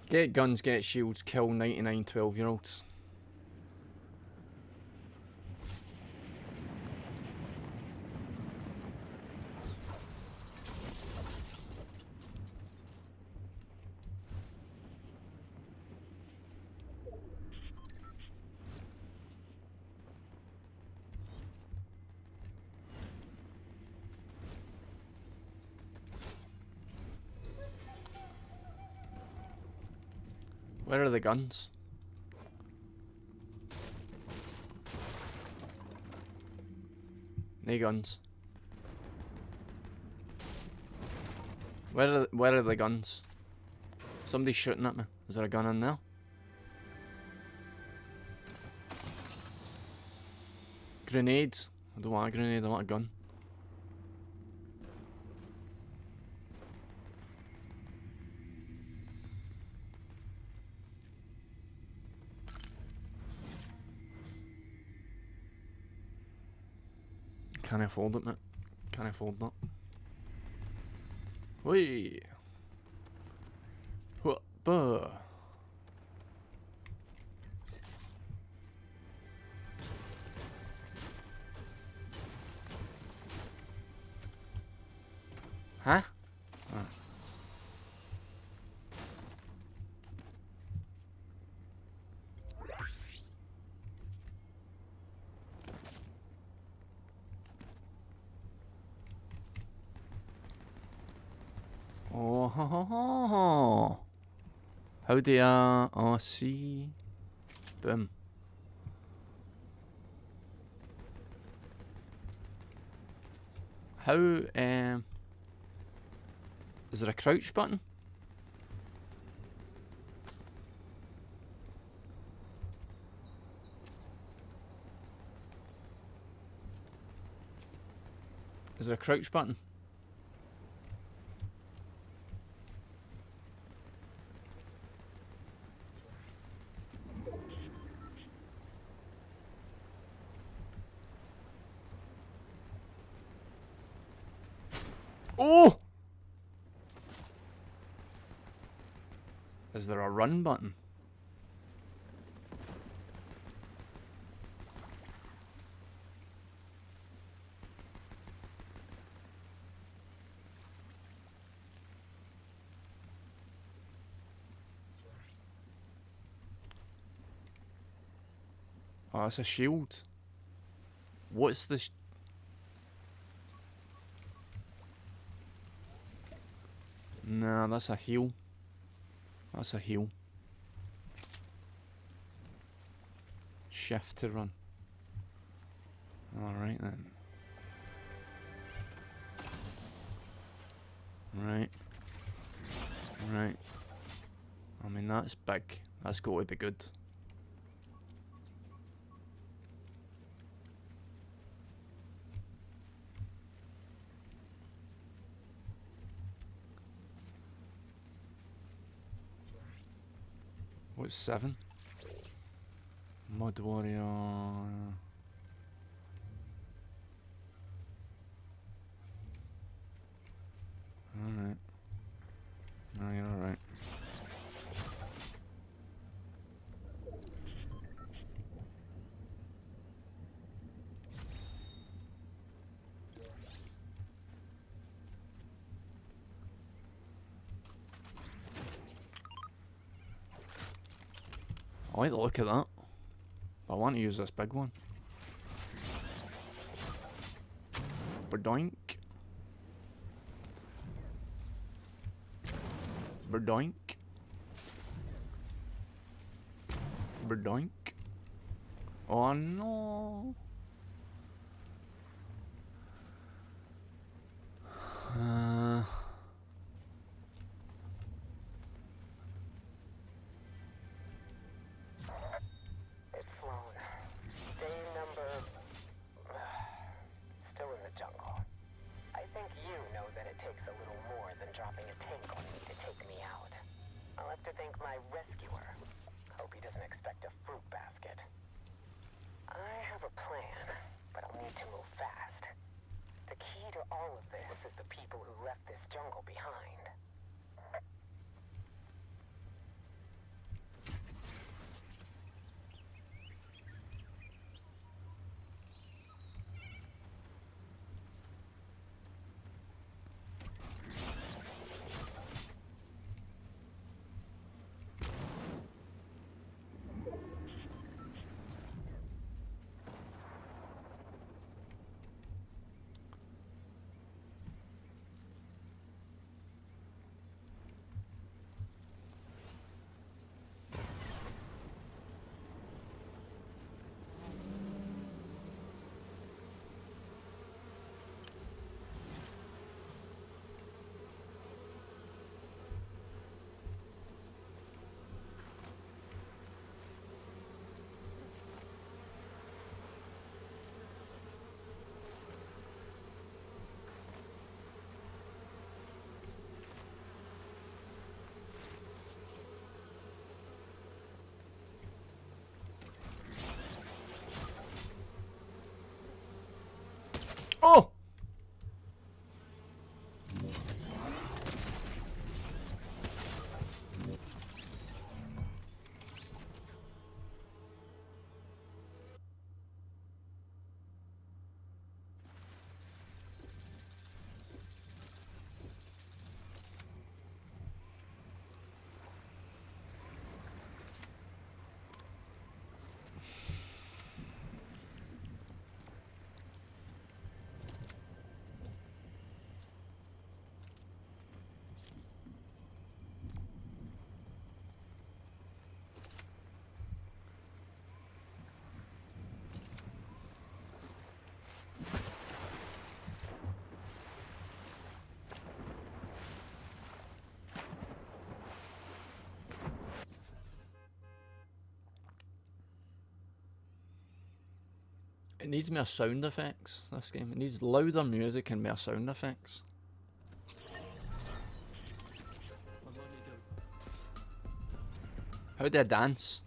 S3: Get guns, get shields, kill 99 12-year-olds. Where are the guns? No guns. Where are the guns? Somebody's shooting at me. Is there a gun in there? Grenade. I don't want a grenade, I want a gun. Can I afford it, mate? Can I afford that? Whee! What? Buh! Huh? Oh. Oh, ho, ho, ho. How do you see? Boom. How, is there a crouch button? Is there a crouch button? Oh! Is there a run button? Oh, that's a shield. What's this? Nah, that's a heal. That's a heal. Shift to run. Alright then. Right. Right. I mean, that's big. That's got to be good. What's 7? Mud Warrior. Alright. No, you're alright. I like the look of that. But I want to use this big one. Berdoink. Berdoink. Berdoink. Oh no.
S4: It's Sloan. Day number... still in the jungle. I think you know that it takes a little more than dropping a tank on me to take me out. I'll have to thank my rescuer. Hope he doesn't expect a fruit basket. I have a plan, but I'll need to move fast. The key to all of this is the people who left this jungle behind.
S3: Oh! It needs more sound effects, this game. It needs louder music and more sound effects. How do I dance?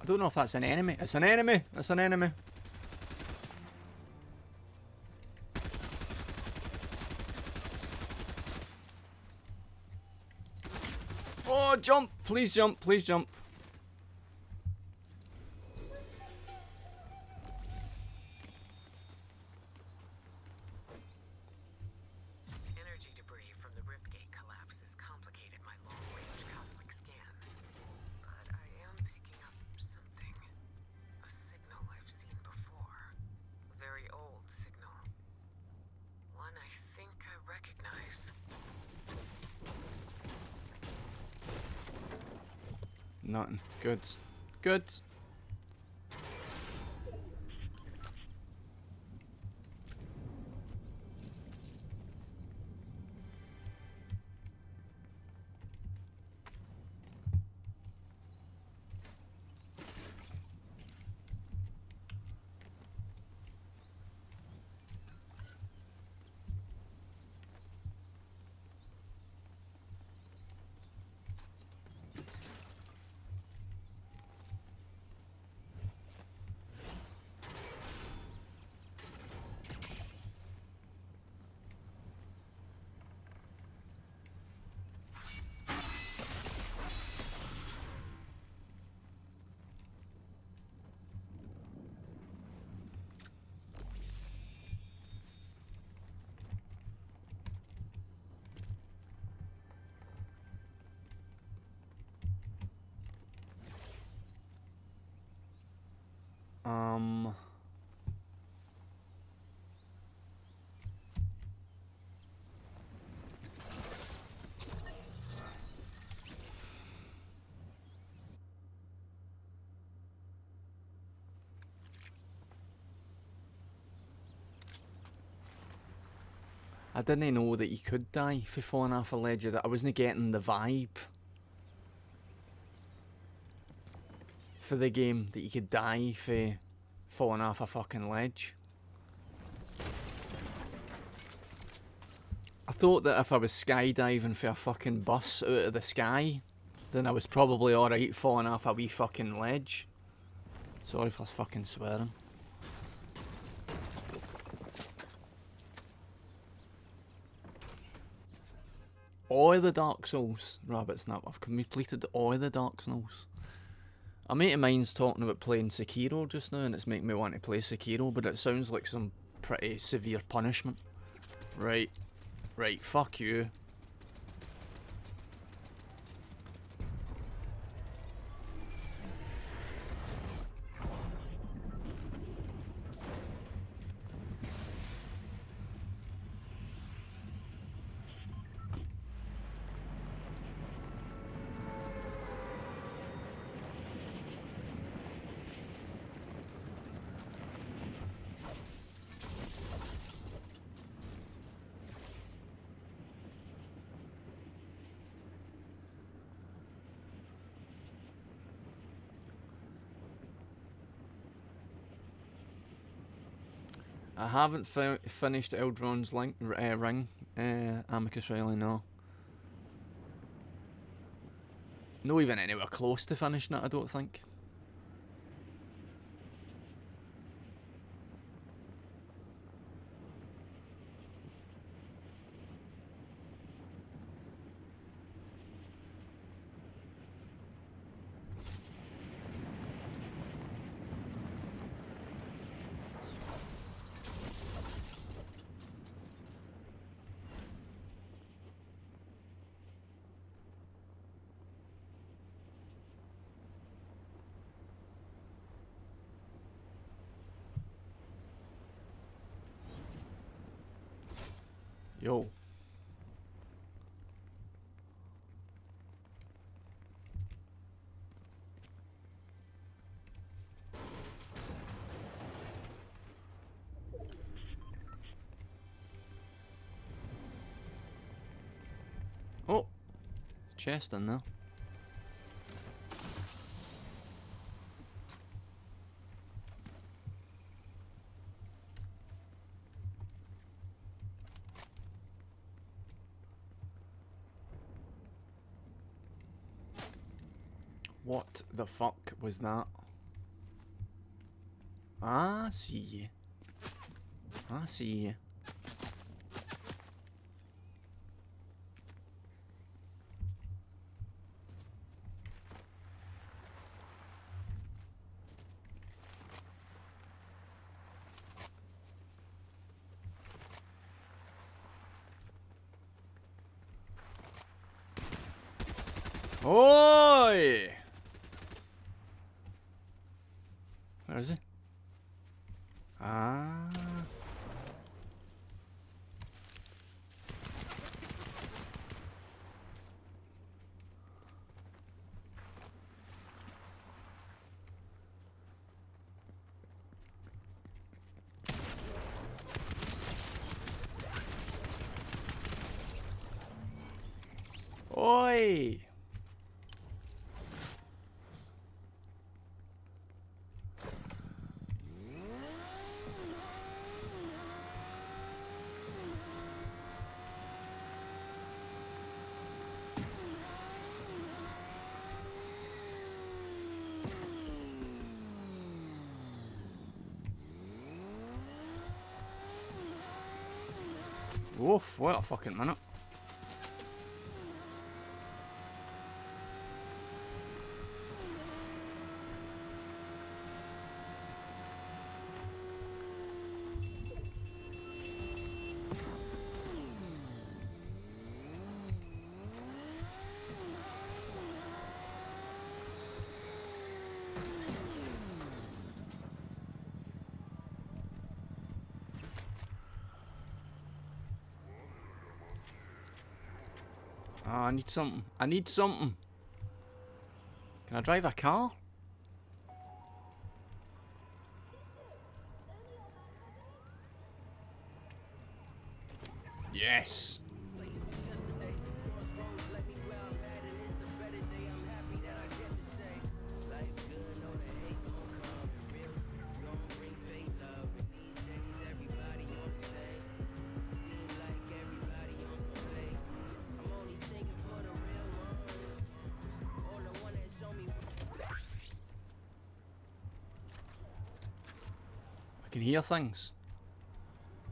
S3: I don't know if that's an enemy. It's an enemy! It's an enemy! Oh, jump! Please jump, please jump.
S4: Energy debris from the Riftgate collapse has complicated my long-range cosmic scans. But I am picking up something. A signal I've seen before. A very old signal. One I think I recognize.
S3: Nothing. Good. Good. I didn't know that you could die for falling off a ledge. I wasn't getting the vibe for the game that you could die for falling off a fucking ledge. I thought that if I was skydiving for a fucking bus out of the sky, then I was probably alright falling off a wee fucking ledge. Sorry for fucking swearing. All the Dark Souls. Rabbit Snap. I've completed all the Dark Souls. A mate of mine's talking about playing Sekiro just now, and it's making me want to play Sekiro, but it sounds like some pretty severe punishment. Right. Right, fuck you. I haven't finished Eldron's Ring, Amicus Riley, no. No even anywhere close to finishing it, I don't think. Yo. Oh, chest in there. What the fuck was that? I see. I see. Oi! Where is he? Ah. Oi! Woof, what a fucking minute. Oh, I need something. I need something. Can I drive a car? Yes. I can hear things.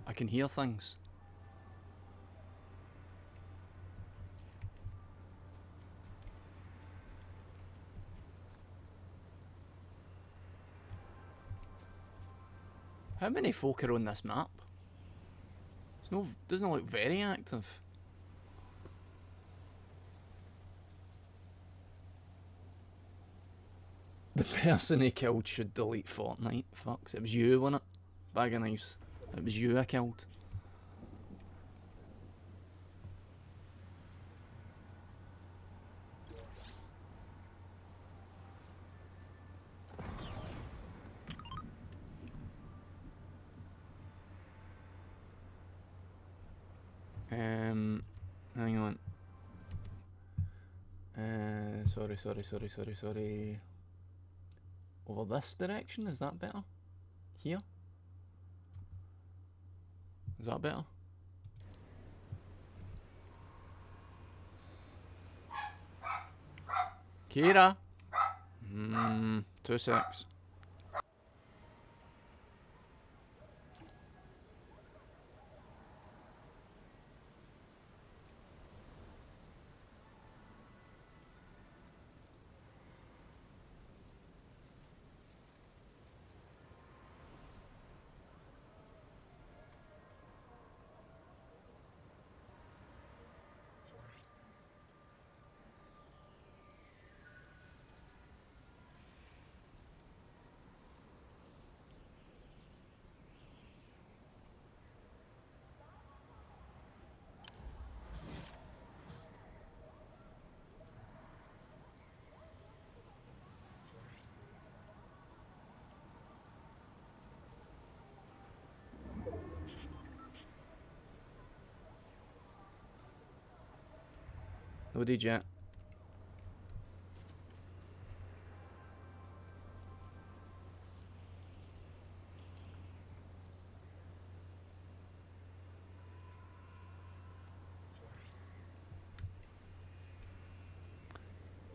S3: I can hear things. How many folk are on this map? It's no, doesn't look very active. The person he killed should delete Fortnite. Fucks. It was you, wasn't it? Bag of knives. It was you I killed. Hang on. Sorry. Over this direction, is that better? Here? Is that better? Kira! 2 secs. Loaded yet.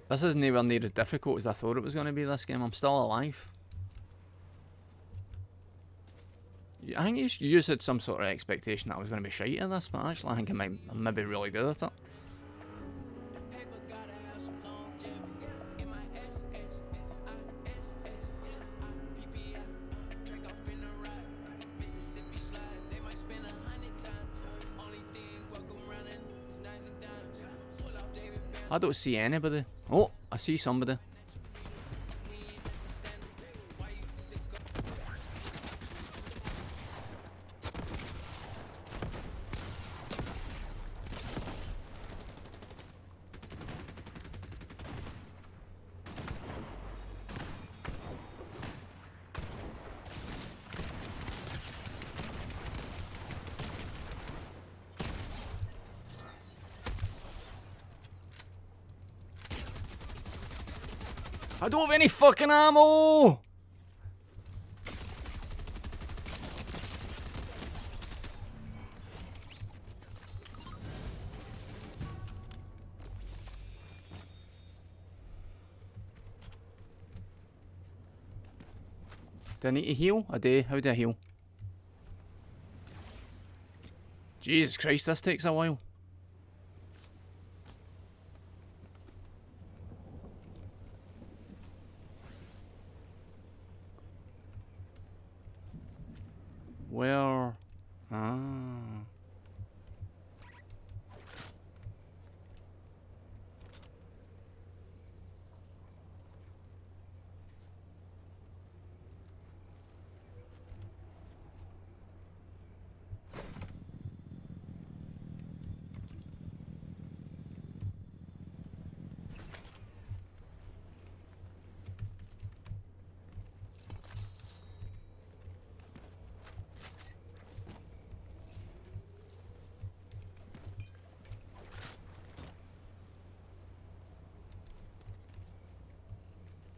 S3: This isn't anywhere near as difficult as I thought it was going to be, this game. I'm still alive. I think you had some sort of expectation that I was going to be shite at this, but actually I think I'm maybe really good at it. I don't see anybody. Oh, I see somebody. I don't have any fucking ammo! Do I need to heal? I do. How do I heal? Jesus Christ, this takes a while. Where? Ah.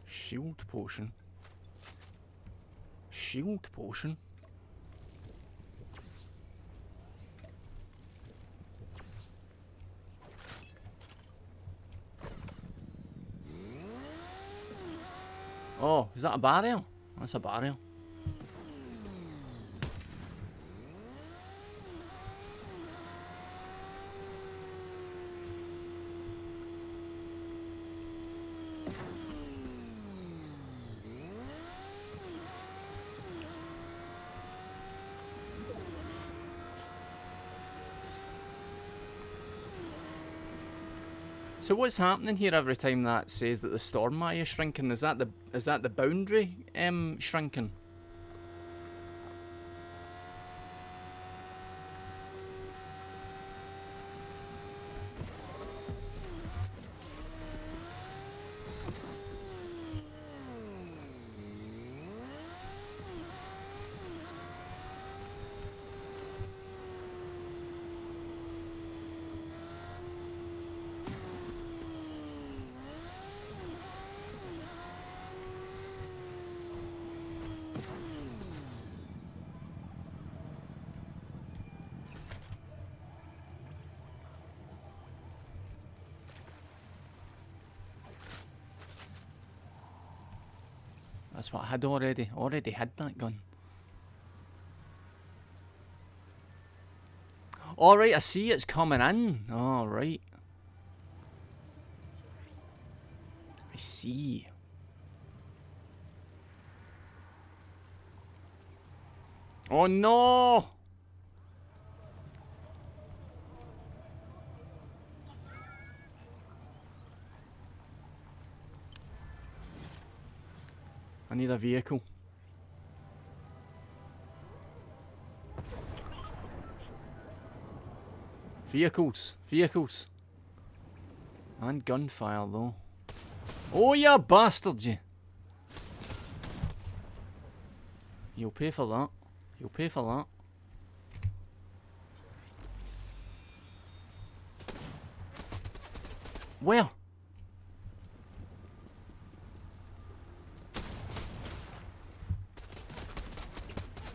S3: Shield potion. Shield potion? Oh, is that a barrier? That's a barrier. So what's happening here every time that says that the storm eye is shrinking? Is that the boundary shrinking? That's what I had already had that gun. Alright, I see it's coming in. Alright. I see. Oh no! I need a vehicle. Vehicles. And gunfire though. Oh, you bastard, you! You'll pay for that. You'll pay for that. Where?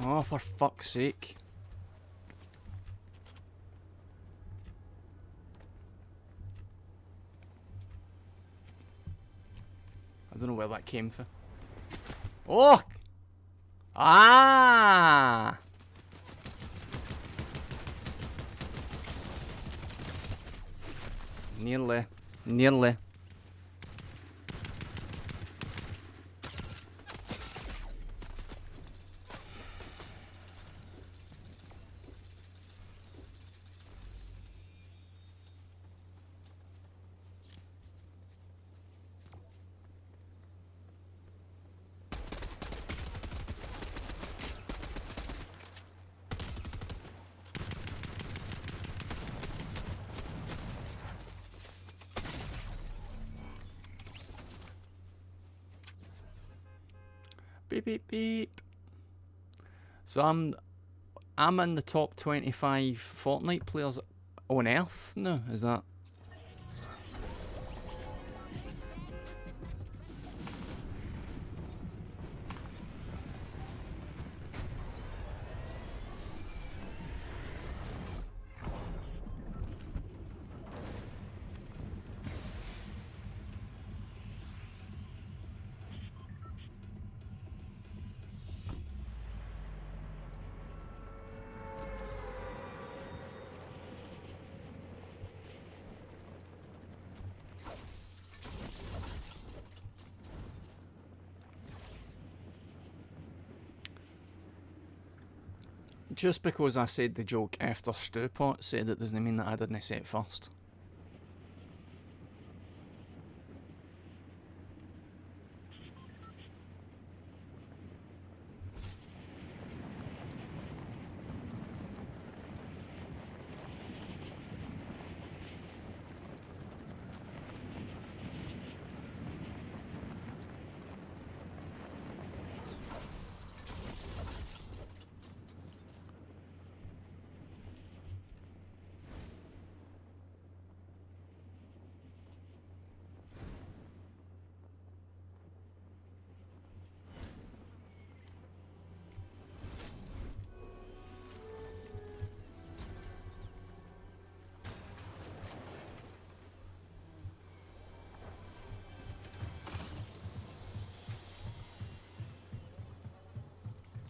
S3: Oh, for fuck's sake. I don't know where that came from. Oh! Ah! Nearly. Nearly. Beep beep beep. So I'm in the top 25 Fortnite players on Earth now, is that? Just because I said the joke after Stewpot said it doesn't mean that I didn't say it first.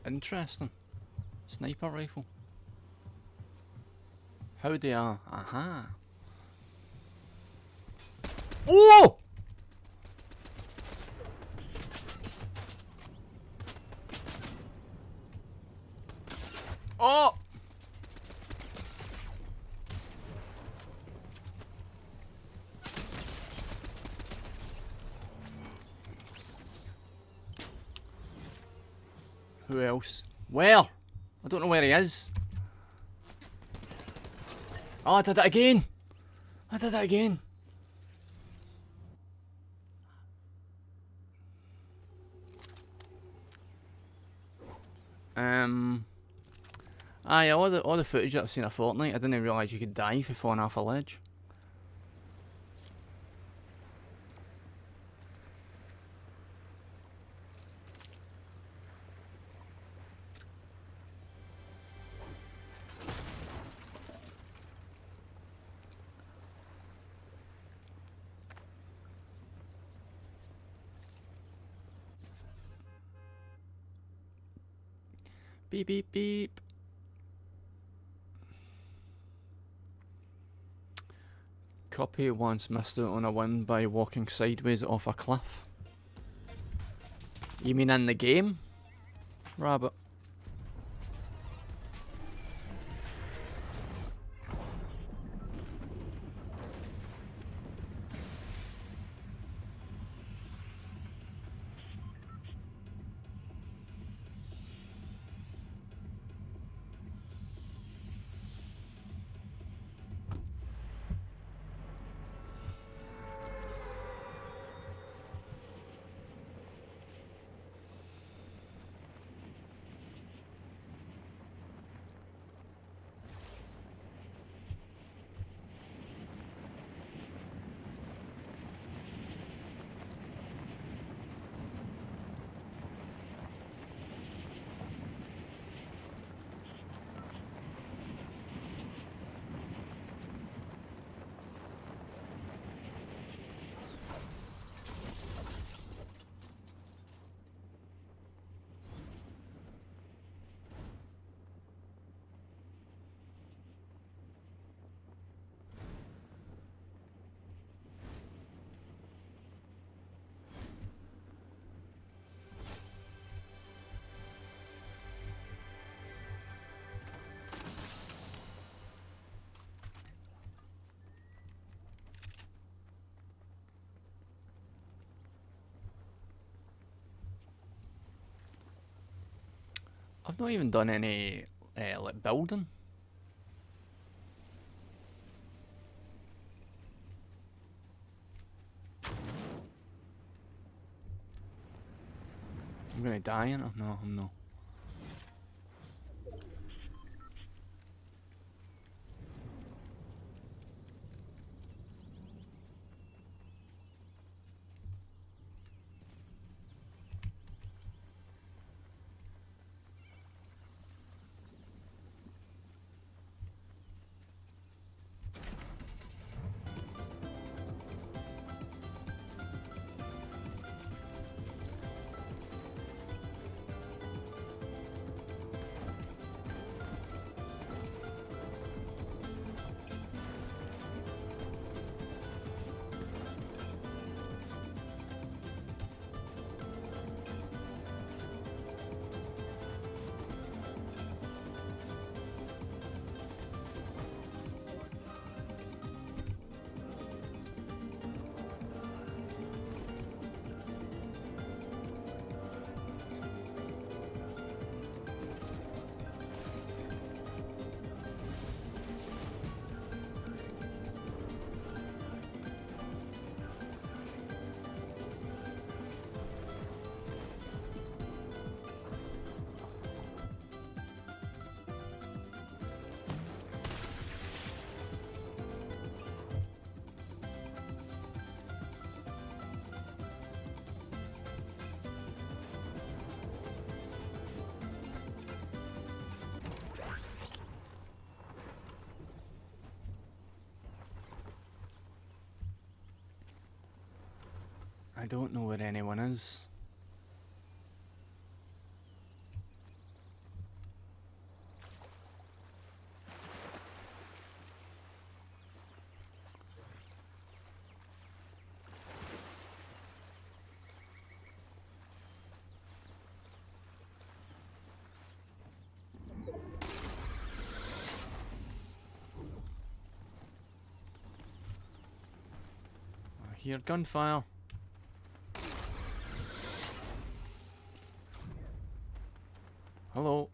S3: Interesting. Sniper rifle. How they are. Aha. Oh! Oh! Who else? Where? I don't know where he is. Oh, I did it again. I did it again. Aye, all the footage that I've seen of Fortnite, I didn't realise you could die if you're falling off a ledge. Beep beep beep. Copy once missed out on a win by walking sideways off a cliff. You mean in the game? Rabbit. I've not even done any like building. I'm gonna die in it. No, I'm not. I don't know where anyone is. I hear gunfire. Hello.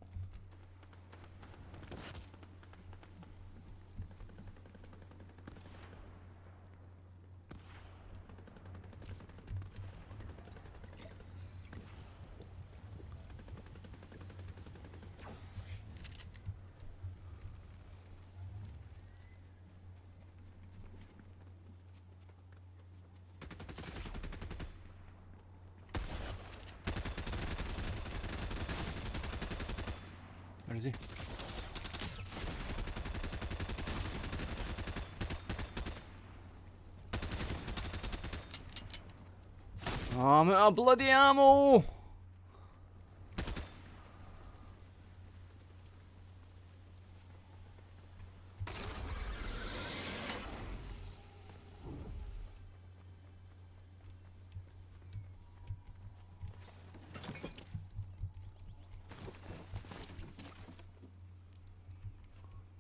S3: Where is he? Oh, I'm out of bloody ammo!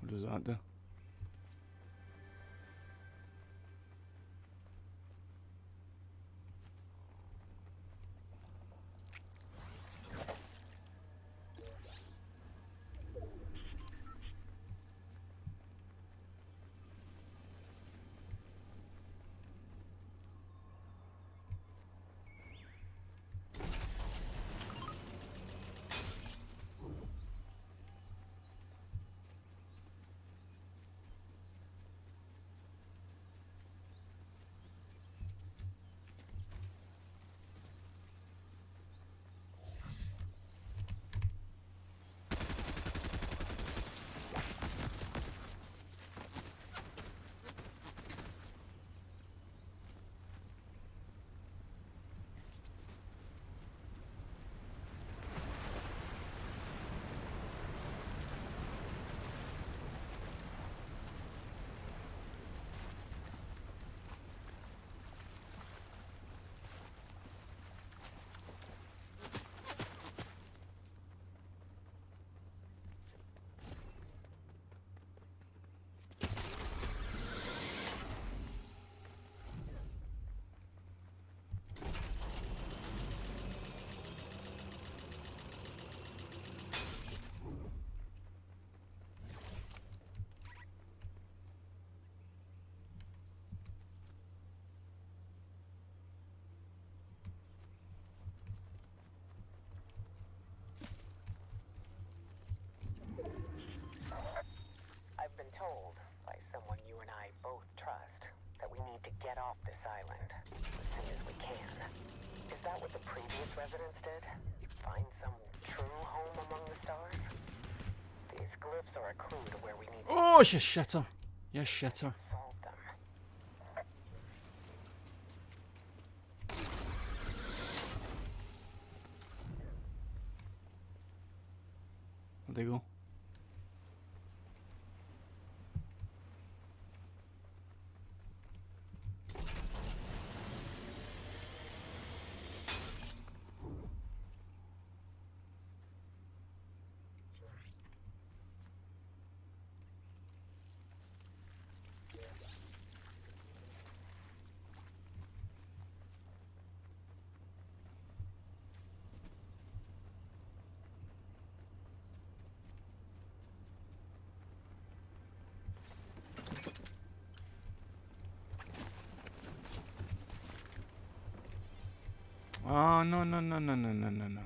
S3: What does that do?
S4: off this island as soon as we can. Is that what the previous residents did? Find some true home among the stars? These glyphs are a clue to where we need to
S3: Oh, you shitter. You shitter.
S4: solve them.
S3: Where'd they go? Oh, no, no, no, no, no, no, no, no.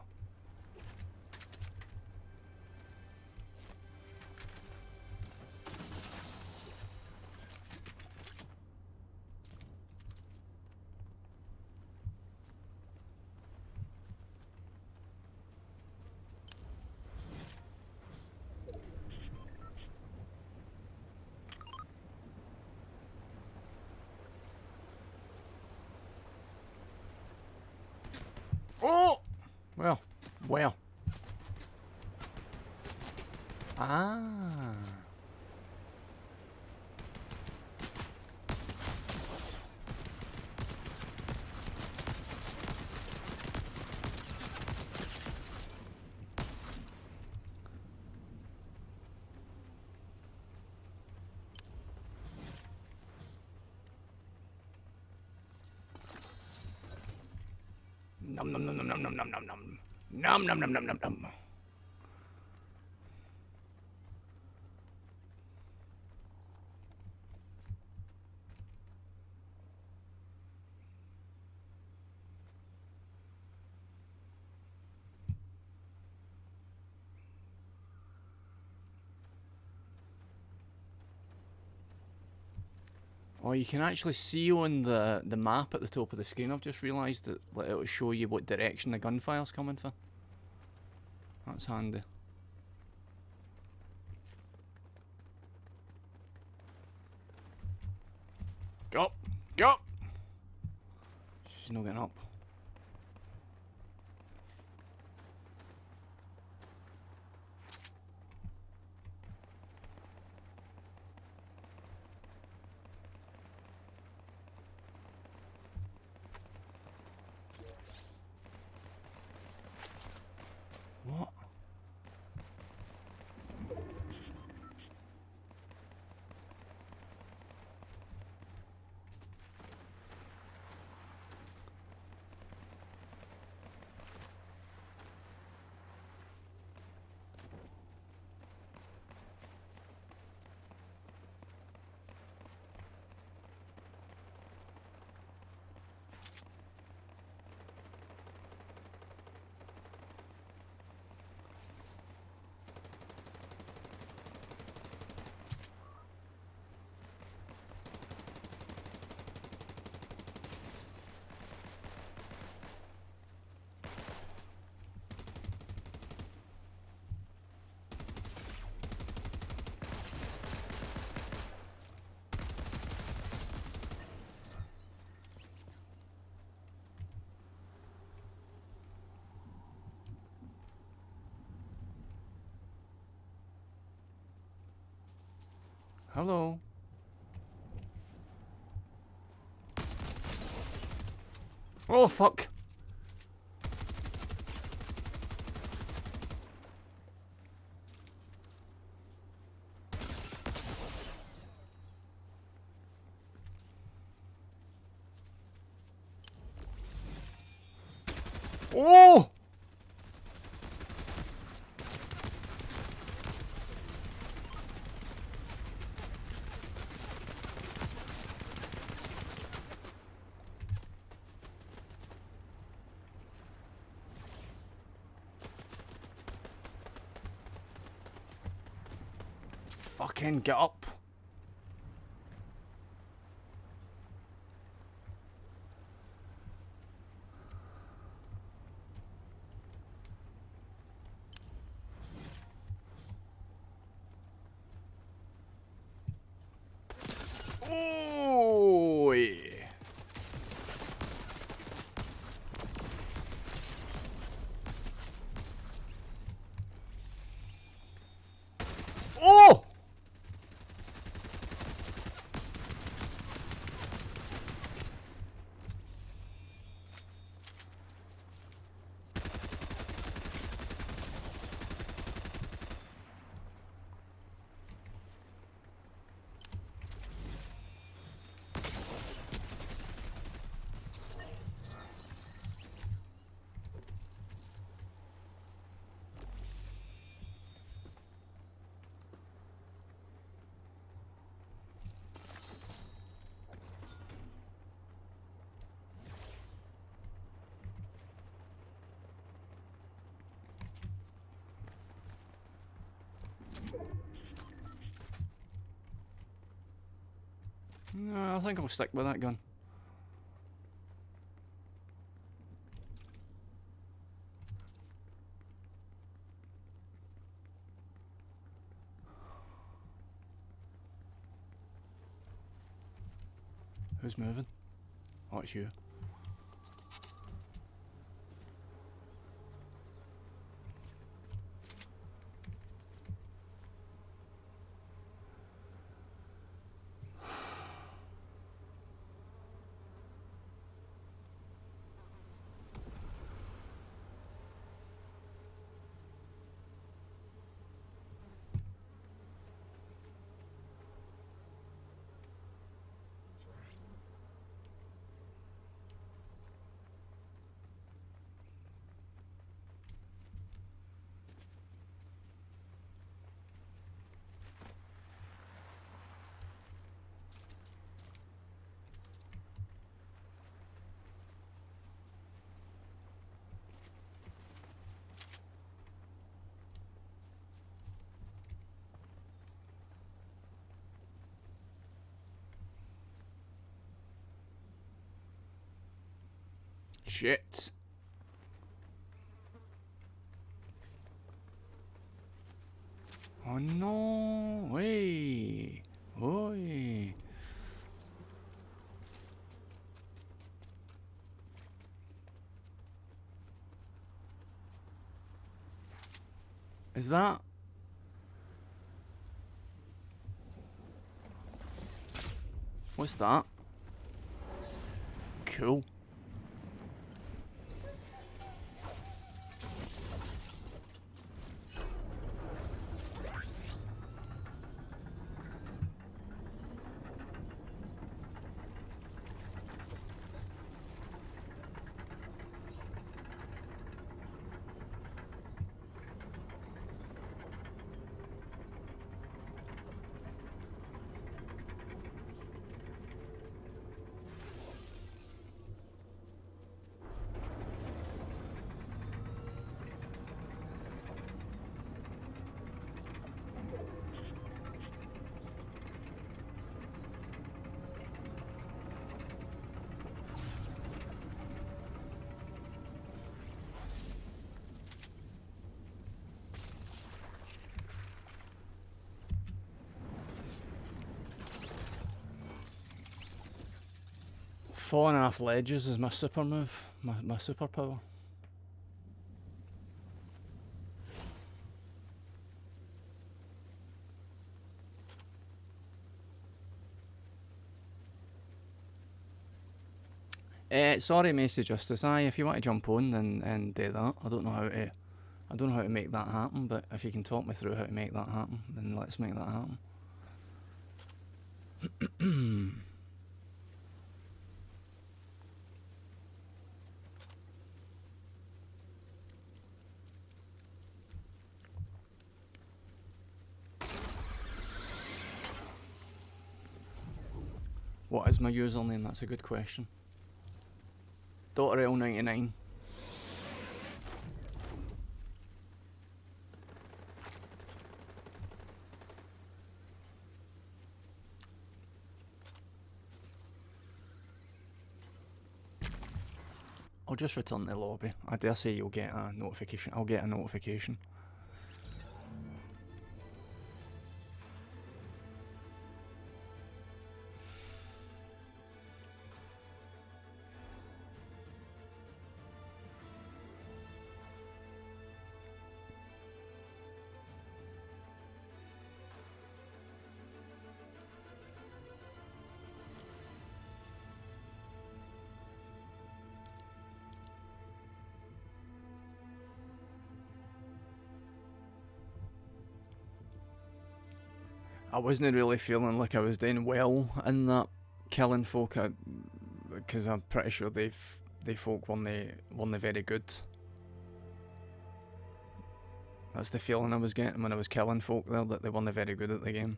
S3: Oh! Well, well. Ah. Nom nom nom nom nom nom nom nom nom. Nom nom nom nom nom nom. Oh, you can actually see on the map at the top of the screen. I've just realised that it will show you what direction the gunfire's coming from. That's handy. Go up! Go up! She's not getting up. What? Hello. Oh, fuck. Oh! Fucking get up. No, I think I'll stick with that gun. Who's moving? Oh, it's you. Shit. Oh no! Hey! Oi! Is that? What's that? Cool. Falling off ledges is my super move, my superpower. Sorry, Macy Justice. Aye, if you want to jump on and do that, I don't know how to make that happen. But if you can talk me through how to make that happen, then let's make that happen. What is my username? That's a good question. DaughterL99. I'll just return to the lobby. I dare say you'll get a notification. I'll get a notification. I wasn't really feeling like I was doing well in that killing folk, because I'm pretty sure they folk weren't very good. That's the feeling I was getting when I was killing folk there, that they weren't very good at the game.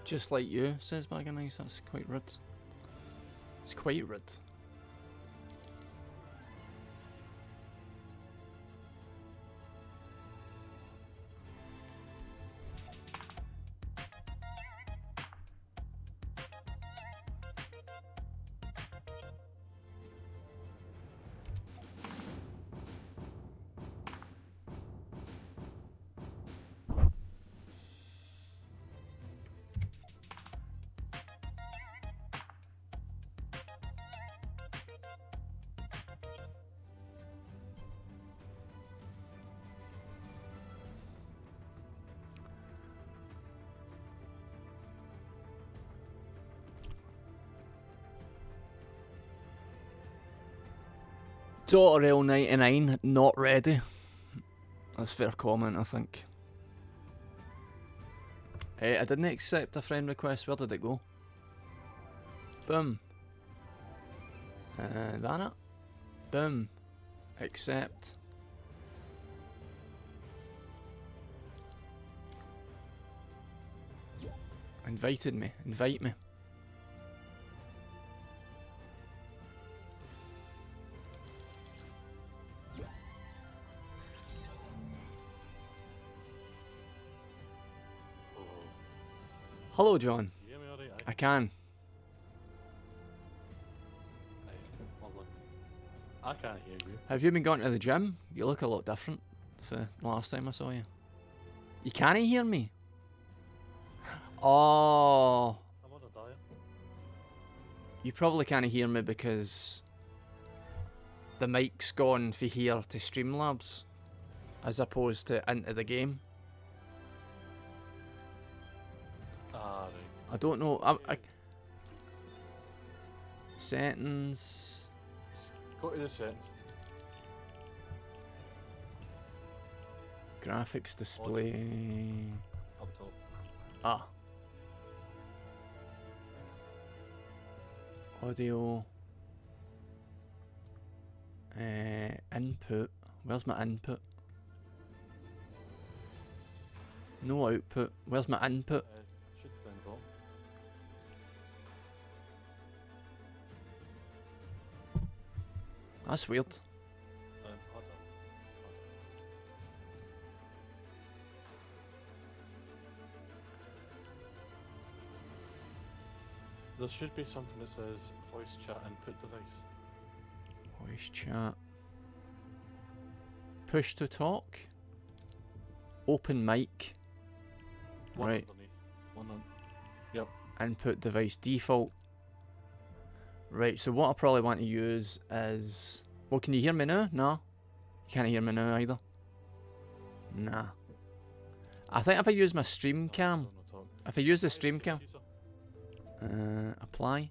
S3: Just like you, says Bag of Nice. That's quite rude. It's quite rude. Daughter 99 not ready. That's fair comment, I think. Hey, I didn't accept a friend request. Where did it go? Boom. That it? Boom. Accept. Invited me. Invite me. Hello, John.
S5: Can you hear me alright?
S3: I can.
S5: I can't hear you.
S3: Have you been going to the gym? You look a lot different to the last time I saw you. You can't hear me? Oh.
S5: I'm on a diet.
S3: You probably can't hear me because the mic's gone from here to Streamlabs as opposed to into the game.
S5: Ah, right.
S3: I don't know. Settings.
S5: Go to the settings.
S3: Graphics display.
S5: Up top.
S3: Ah. Audio. Input. Where's my input? No output. Where's my input?
S5: Should be down the bottom.
S3: That's weird.
S5: Hold on. There should be something that says voice chat input device.
S3: Voice chat. Push to talk. Open mic.
S5: One
S3: Right.
S5: underneath. One on. Yep.
S3: Input device default. Right, so what I probably want to use is... Well, can you hear me now? No? You can't hear me now either? Nah. I think if I use my stream cam... If I use the stream cam... apply.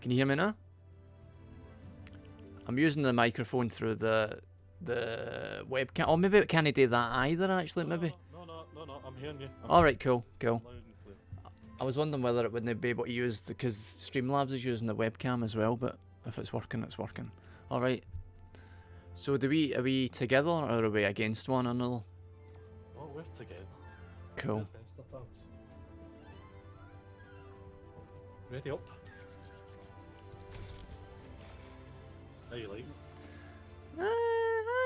S3: Can you hear me now? I'm using the microphone through the webcam. Oh, maybe it can't do that either, actually, maybe.
S5: No, I'm hearing you.
S3: Alright, cool.
S5: Loud and clear.
S3: I was wondering whether it wouldn't be able to use, because Streamlabs is using the webcam as well, but if it's working, it's working. Alright. So are we together, or are we against one another?
S5: Oh, we're together.
S3: Cool.
S5: We're best of pals. Ready up. How you like it?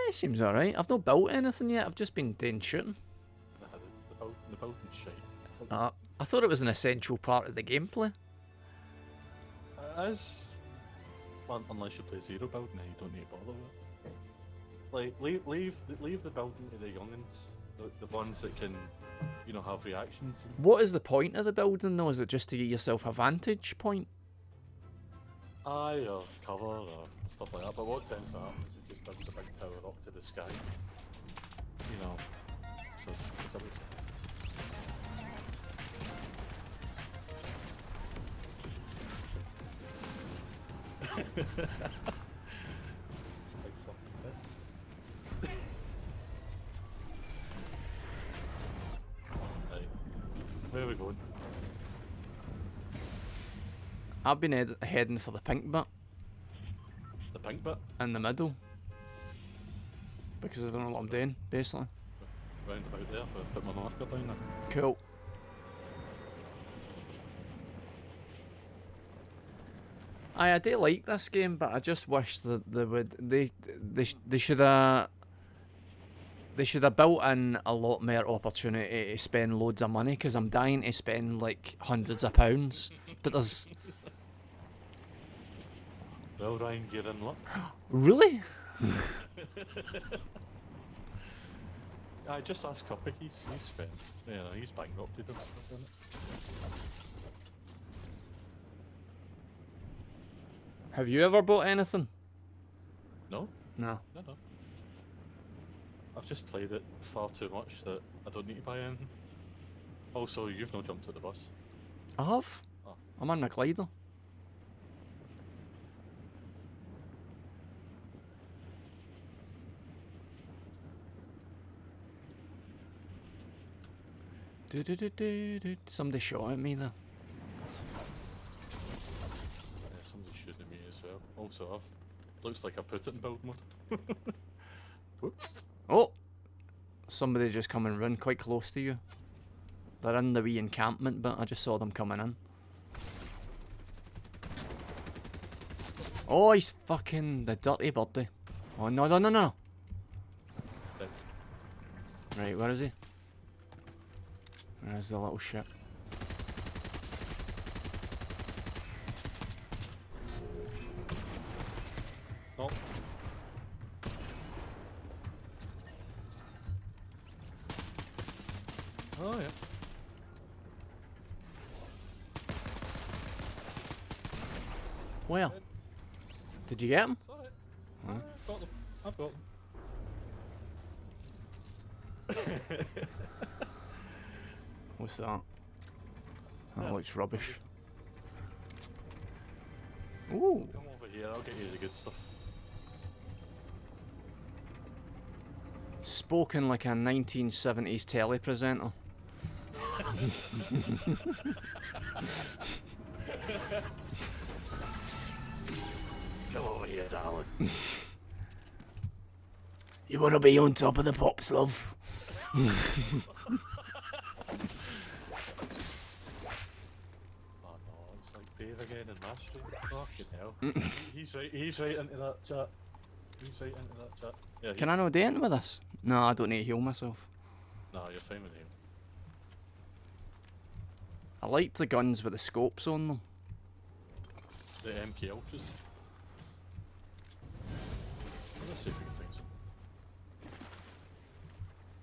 S3: It seems alright. I've not built anything yet, I've just been doing shooting.
S5: The building's shite.
S3: I thought it was an essential part of the gameplay.
S5: As unless you play zero build, now you don't need to bother with it. Like leave the building to the youngins, the ones that can, you know, have reactions.
S3: What is the point of the building though? Is it just to give yourself a vantage point?
S5: Aye, or cover or stuff like that. But what tends to happen is it just builds a big tower up to the sky. You know, so it's a waste. Big fucking bit. Right. Where are we going?
S3: I've been heading for the pink bit
S5: The pink bit?
S3: in the middle. Because I don't know what I'm doing, basically.
S5: Round about there, I've put my marker down there.
S3: Cool. I do like this game, but I just wish that they should have built in a lot more opportunity to spend loads of money, because I'm dying to spend like hundreds of pounds, but there's
S5: Well, Ryan, you're in luck.
S3: really.
S5: I just asked Cuppy, he's spent, you know, he's bankrupted himself, isn't it?
S3: Have you ever bought anything?
S5: No,
S3: No.
S5: no. I've just played it far too much that I don't need to buy anything. Also, you've not jumped at the bus.
S3: I have.
S5: Oh.
S3: I'm on my glider. Somebody shot at me there.
S5: Yeah, somebody's shooting at me as well. Also, looks like I put it in build mode. Whoops.
S3: Oh! Somebody just come and run quite close to you. They're in the wee encampment, but I just saw them coming in. Oh, he's fucking the dirty birdie. Oh, no, no, no, no.
S5: Dead.
S3: Right, where is he? There's the little shit.
S5: Oh. Oh, yeah.
S3: Well, did you get him?
S5: It's alright.
S3: Huh?
S5: I've got them. I've got them.
S3: What's that? That
S5: Yeah.
S3: looks rubbish. Ooh.
S5: Come over here, I'll get you the good stuff.
S3: Spoken like a 1970s telly presenter.
S5: Come over here, darling.
S3: You want to be on top of the pops, love?
S5: Oh no, it's like Dave again in Mastery. Fucking hell. He's right into that chat. He's right into that chat. Yeah,
S3: Can I not do anything with this? No, I don't need to heal myself.
S5: No, you're fine with him.
S3: I liked the guns with the scopes on them.
S5: The MK Ultras. Let's see if we can find some.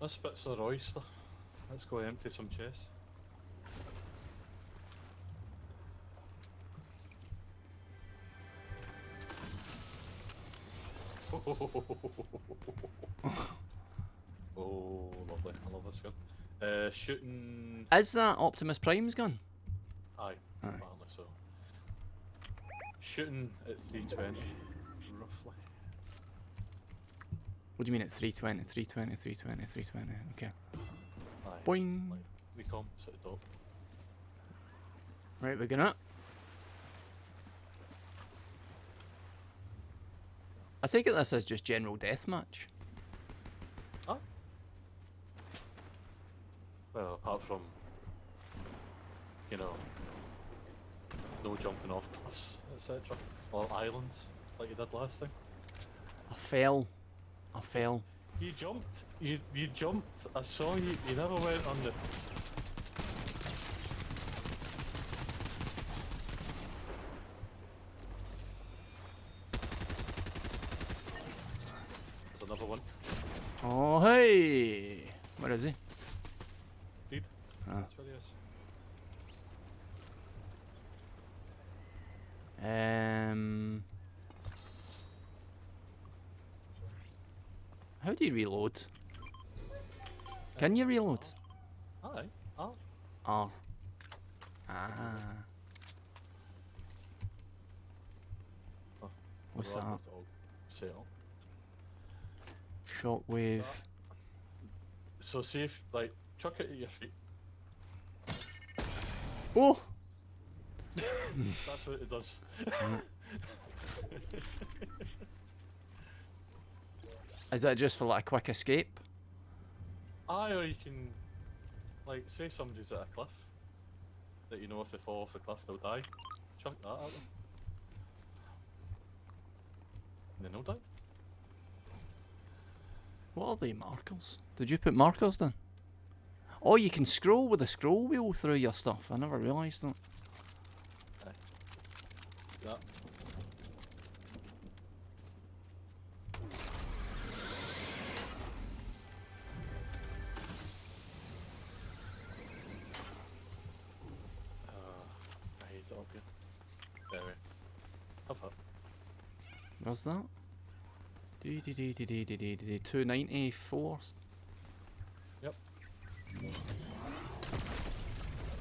S5: This bit's our oyster. Let's go empty some chests. Oh, lovely. I love this gun. Shooting.
S3: Is that Optimus Prime's gun?
S5: Aye,
S3: Aye.
S5: apparently so. Shooting at 320, roughly.
S3: What do you mean at 320, 320, 320, 320? Okay.
S5: Aye.
S3: Boing.
S5: Like, the comps at the top.
S3: Right, we're gonna. I take it this is just general deathmatch.
S5: Ah. Well, apart from, you know, no jumping off cliffs, etc. Or islands, like you did last time.
S3: I fell. I fell.
S5: You jumped. You jumped. I saw you. You never went on the. There's another one.
S3: Oh, hey! Where is he?
S5: Reed.
S3: Ah.
S5: That's where he is.
S3: How do you reload? Can you reload?
S5: Aye. Ah.
S3: R. Ah.
S5: Oh,
S3: What's
S5: right,
S3: that?
S5: it's all set up.
S3: Shockwave.
S5: So see if, like, chuck it at your feet.
S3: Oh!
S5: That's what it does.
S3: Is that just for like a quick escape?
S5: Aye, or you can, like, say somebody's at a cliff, that you know if they fall off the cliff they'll die. Chuck that at them. They no die.
S3: What are they, markers? Did you put markers down? Oh, you can scroll with a scroll wheel through your stuff. I never realised that.
S5: That. I hate it up here. Anyway, have fun.
S3: Where's that? 294.
S5: Yep.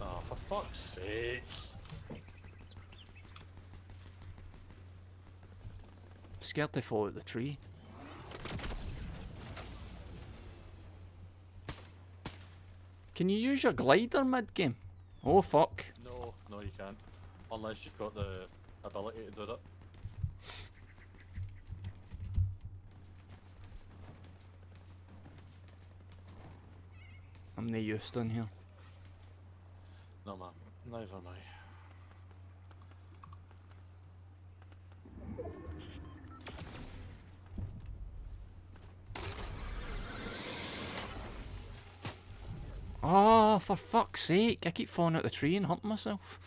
S5: Oh, for fuck's sake.
S3: Scared to fall out the tree. Can you use your glider mid-game? Oh fuck.
S5: No, no you can't. Unless you've got the ability to do that.
S3: I'm no used in here.
S5: No man, neither am I.
S3: Oh, for fuck's sake. I keep falling out the tree and hurting myself.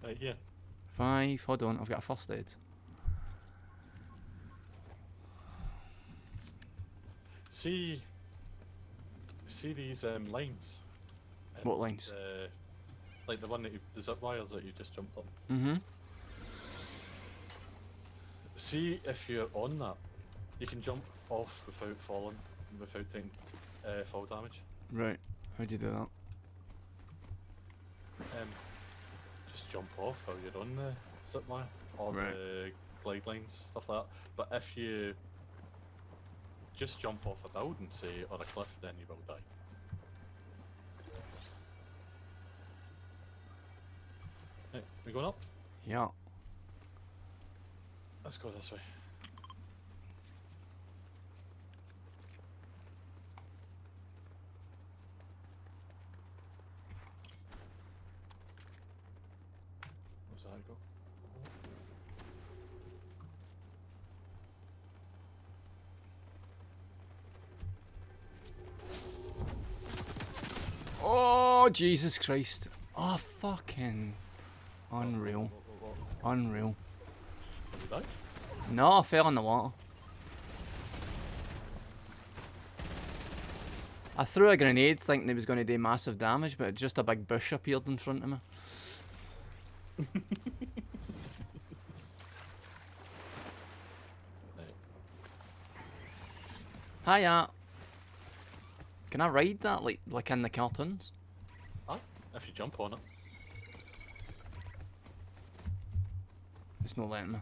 S5: Right here.
S3: 5. Hold on, I've got a first aid.
S5: See these lines?
S3: What lines?
S5: Like the one that the zip wires that you just jumped up.
S3: Mm-hmm.
S5: See if you're on that, you can jump off without falling, without taking fall damage.
S3: Right. How'd you do that?
S5: Just jump off while you're on the zip wire or
S3: Right.
S5: the glide lines, stuff like that. But if you just jump off a building, say, or a cliff, then you will die. Right, we going up?
S3: Yeah.
S5: Let's go this way. Where's that go?
S3: Oh, Jesus Christ. Oh, fucking unreal. Unreal.
S5: Have you died?
S3: No, I fell in the water. I threw a grenade thinking it was going to do massive damage, but just a big bush appeared in front of me.
S5: Right.
S3: Hiya. Can I ride that like in the cartoons?
S5: Ah, if you jump on it.
S3: It's not letting me.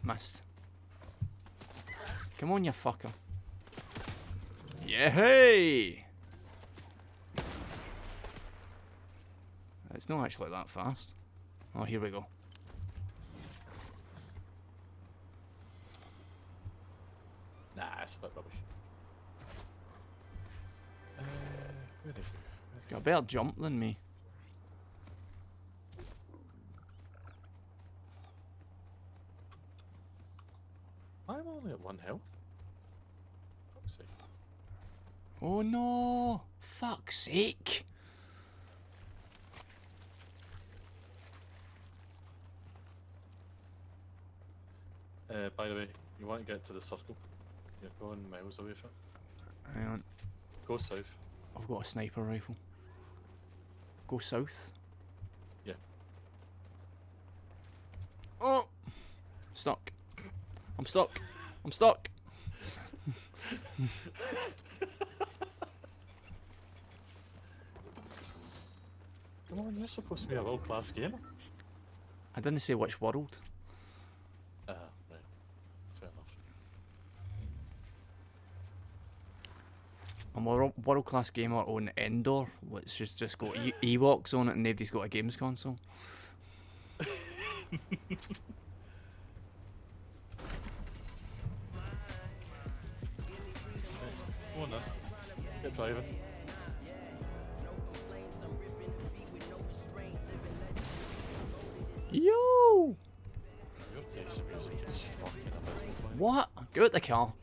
S3: Missed. Come on, you fucker. Yeah, hey! It's not actually that fast. Oh, here we go.
S5: Nah, it's a bit rubbish. Where is it?
S3: He's got a better jump than me.
S5: I'm only at 1 health. Fuck's sake.
S3: Oh no! Fuck's sake!
S5: By the way, you want to get to the circle. You're going miles away from it.
S3: Hang on.
S5: Go south.
S3: I've got a sniper rifle. Go south.
S5: Yeah.
S3: Oh! Stuck. I'm stuck. I'm stuck.
S5: Come on, you're supposed to be a world-class gamer.
S3: I didn't say which world.
S5: Right. Fair enough.
S3: I'm a world-class gamer on Endor, which has just got Ewoks on it and nobody's got a games console.
S5: Come on then. Get driving.
S3: Yo!
S5: Your taste in music is fucking abysmal.
S3: What? Get out the car.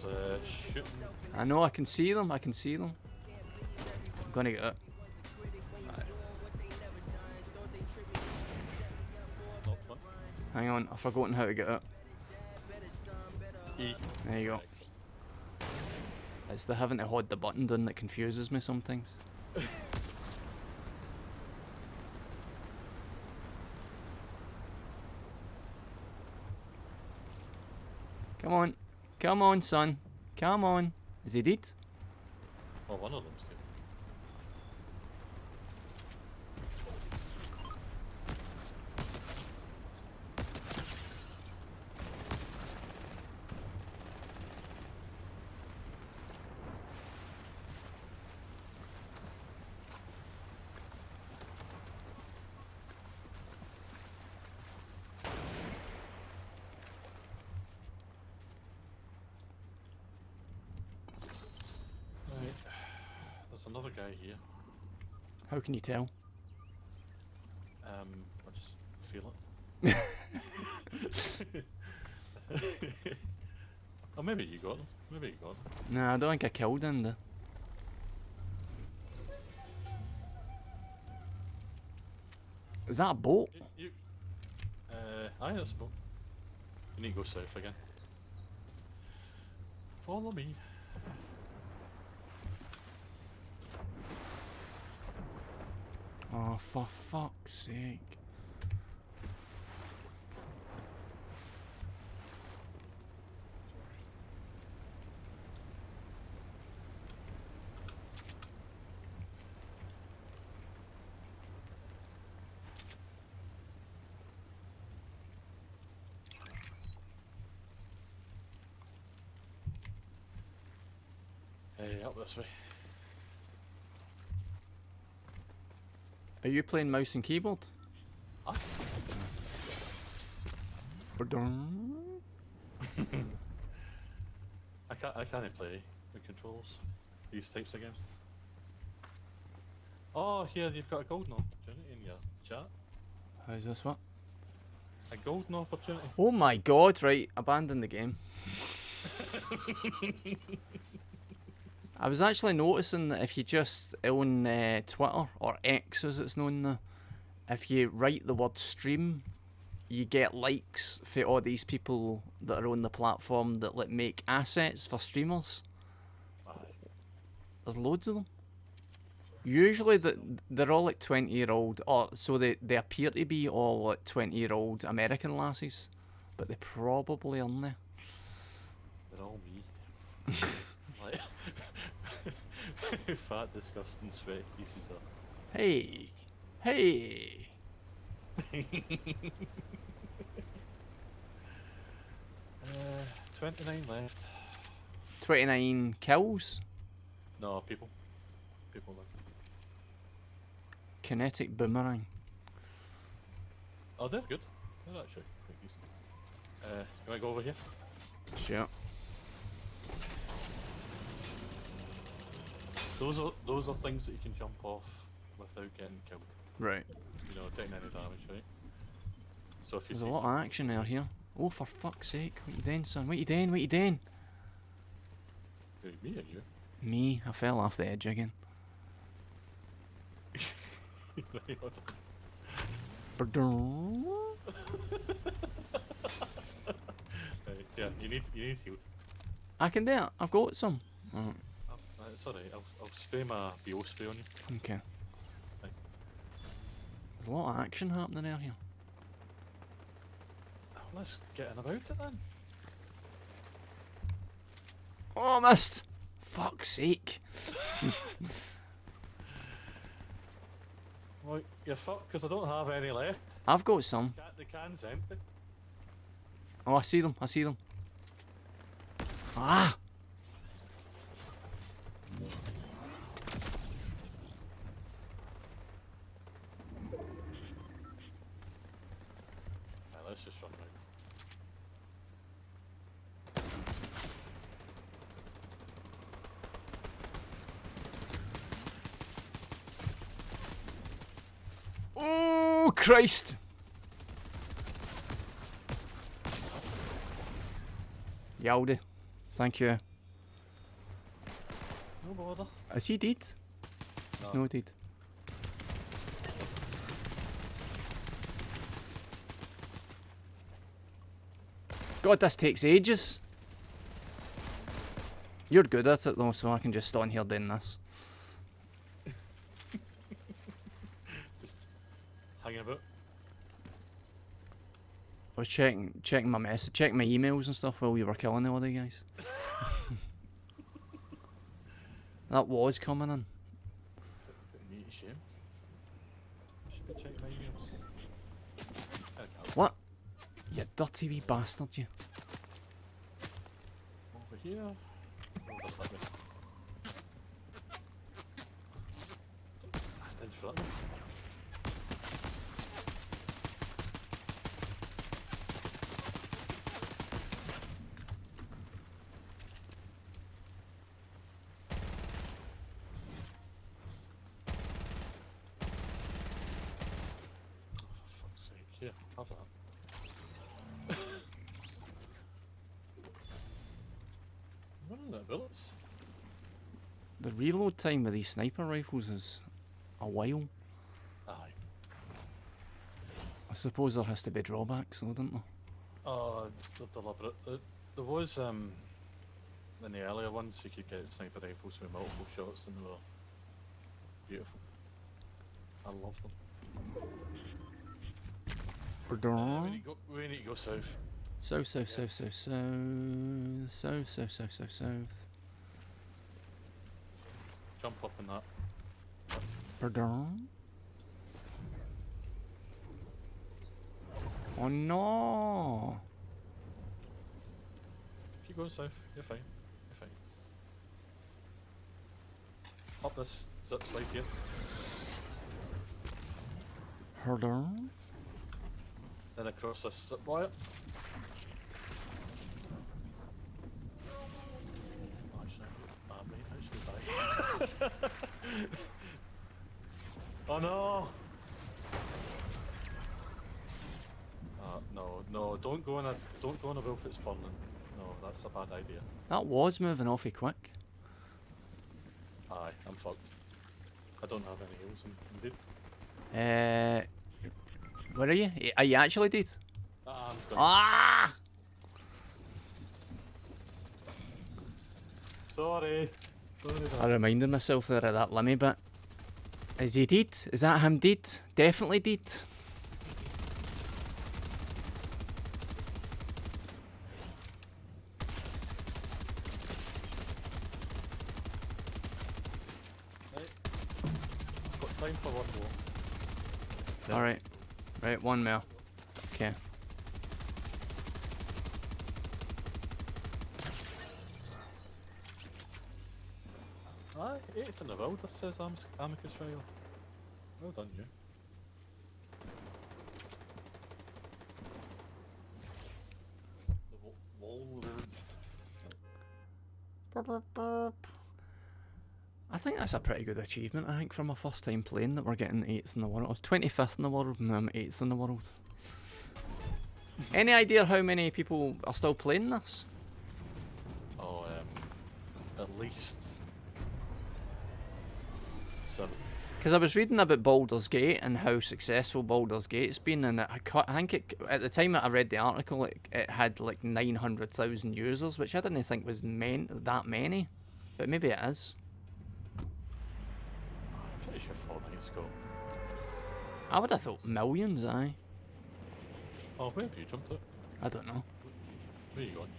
S5: There's shooting.
S3: I know, I can see them, I can see them. I'm gonna get it.
S5: Not one.
S3: Hang on, I've forgotten how to get it.
S5: E.
S3: There you go. It's the having to hold the button down that confuses me sometimes. Come on. Come on, son. Come on. Is he dead?
S5: Well, one of them's there. Right. There's another guy here.
S3: How can you tell?
S5: I just feel it. Oh, maybe you got them. Maybe you got them.
S3: Nah, I don't think I killed him though. Is that a boat?
S5: Aye, that's a boat. You need to go south again. Follow me.
S3: Oh, for fuck's sake.
S5: Hey, up this way.
S3: Are you playing mouse and keyboard?
S5: Ah.
S3: Ba-dum.
S5: I can't play with controls. These types of games. Oh, here you've got a golden opportunity in your chat.
S3: How's this what?
S5: A golden opportunity.
S3: Oh my god, right, abandon the game. I was actually noticing that if you just on Twitter, or X as it's known now, if you write the word stream, you get likes for all these people that are on the platform that like make assets for streamers.
S5: Aye.
S3: There's loads of them. Usually they're all like 20-year-old, or so they appear to be all like 20-year-old American lasses, but they probably aren't they?
S5: They're all me. Like, fat, disgusting, sweaty pieces of.
S3: Hey, hey.
S5: 29 left.
S3: 29 kills.
S5: No, people. People left.
S3: Kinetic boomerang.
S5: Oh, they're good. They're actually quite decent. You wanna go over here?
S3: Sure.
S5: Those are things that you can jump off without getting killed.
S3: Right.
S5: You know, taking any damage, right? So if you
S3: There's a
S5: see
S3: lot of action out here. Oh, for fuck's sake. What you doing, son? What you doing? What you doing?
S5: Who, me or you?
S3: Me. I fell off the edge again.
S5: Right, hold on.
S3: Ba-dum.
S5: Right, yeah, you need healed.
S3: I can do it. I've got some. Oh,
S5: It's alright, I'll spray my BO spray on you.
S3: okay.
S5: Right.
S3: There's a lot of action happening out here.
S5: Let's get in about it then.
S3: Oh, I missed. Fuck's sake.
S5: Well, you're fucked because I don't have any left.
S3: I've got some.
S5: The can's empty.
S3: Oh, I see them. I see them. Ah! Christ! Yaldi. Thank you.
S5: No bother.
S3: Is he dead? He's no dead. God, this takes ages. You're good at it though, so I can just stay on here doing this.
S5: Just hanging about.
S3: I was checking my checking my emails and stuff while we were killing the other guys. That was coming in.
S5: Putting me to shame. Should be checking my emails.
S3: What? You dirty wee bastard, you.
S5: Over here. Over that way. In front of me. For fuck's sake, here, have that. I'm running out of bullets.
S3: The reload time with these sniper rifles is a while.
S5: Aye.
S3: I suppose there has to be drawbacks though, don't there?
S5: They're deliberate. There was, in the earlier ones, you could get sniper rifles with multiple shots and they were beautiful. I love them. We need to go south.
S3: South, south, south, south, south, south, south, south, south, south.
S5: Jump up in that.
S3: Pardon? Oh no!
S5: Keep going south. You're fine. You're fine. Up this zip slide here.
S3: Pardon?
S5: Then across this zip wire. Oh no! No, don't go on a roof that's burning. No, that's a bad idea.
S3: That was moving awfully quick.
S5: Aye, I'm fucked. I don't have any heals, I'm dead.
S3: Where are you? Are you actually dead?
S5: I'm done.
S3: Ah!
S5: Sorry.
S3: I reminded myself there of that Limmy bit. Is he dead? Is that him dead? Definitely dead.
S5: Got time for one more.
S3: Alright. Right, one more. Okay.
S5: Aye, 8th in the world, this says Amicus Riley. Well done, you. The wall
S3: I think that's a pretty good achievement, I think, for my first time playing, that we're getting 8th in the world. I was 25th in the world and now I'm 8th in the world. Any idea how many people are still playing this?
S5: Oh, at least 7.
S3: Because I was reading about Baldur's Gate and how successful Baldur's Gate's been, and I think at the time that I read the article, it had like 900,000 users, which I didn't think was that many, but maybe it is.
S5: I'm pretty sure Fortnite's got.
S3: I would have thought millions, aye.
S5: Oh, where have you jumped at?
S3: I don't know.
S5: Where are you going?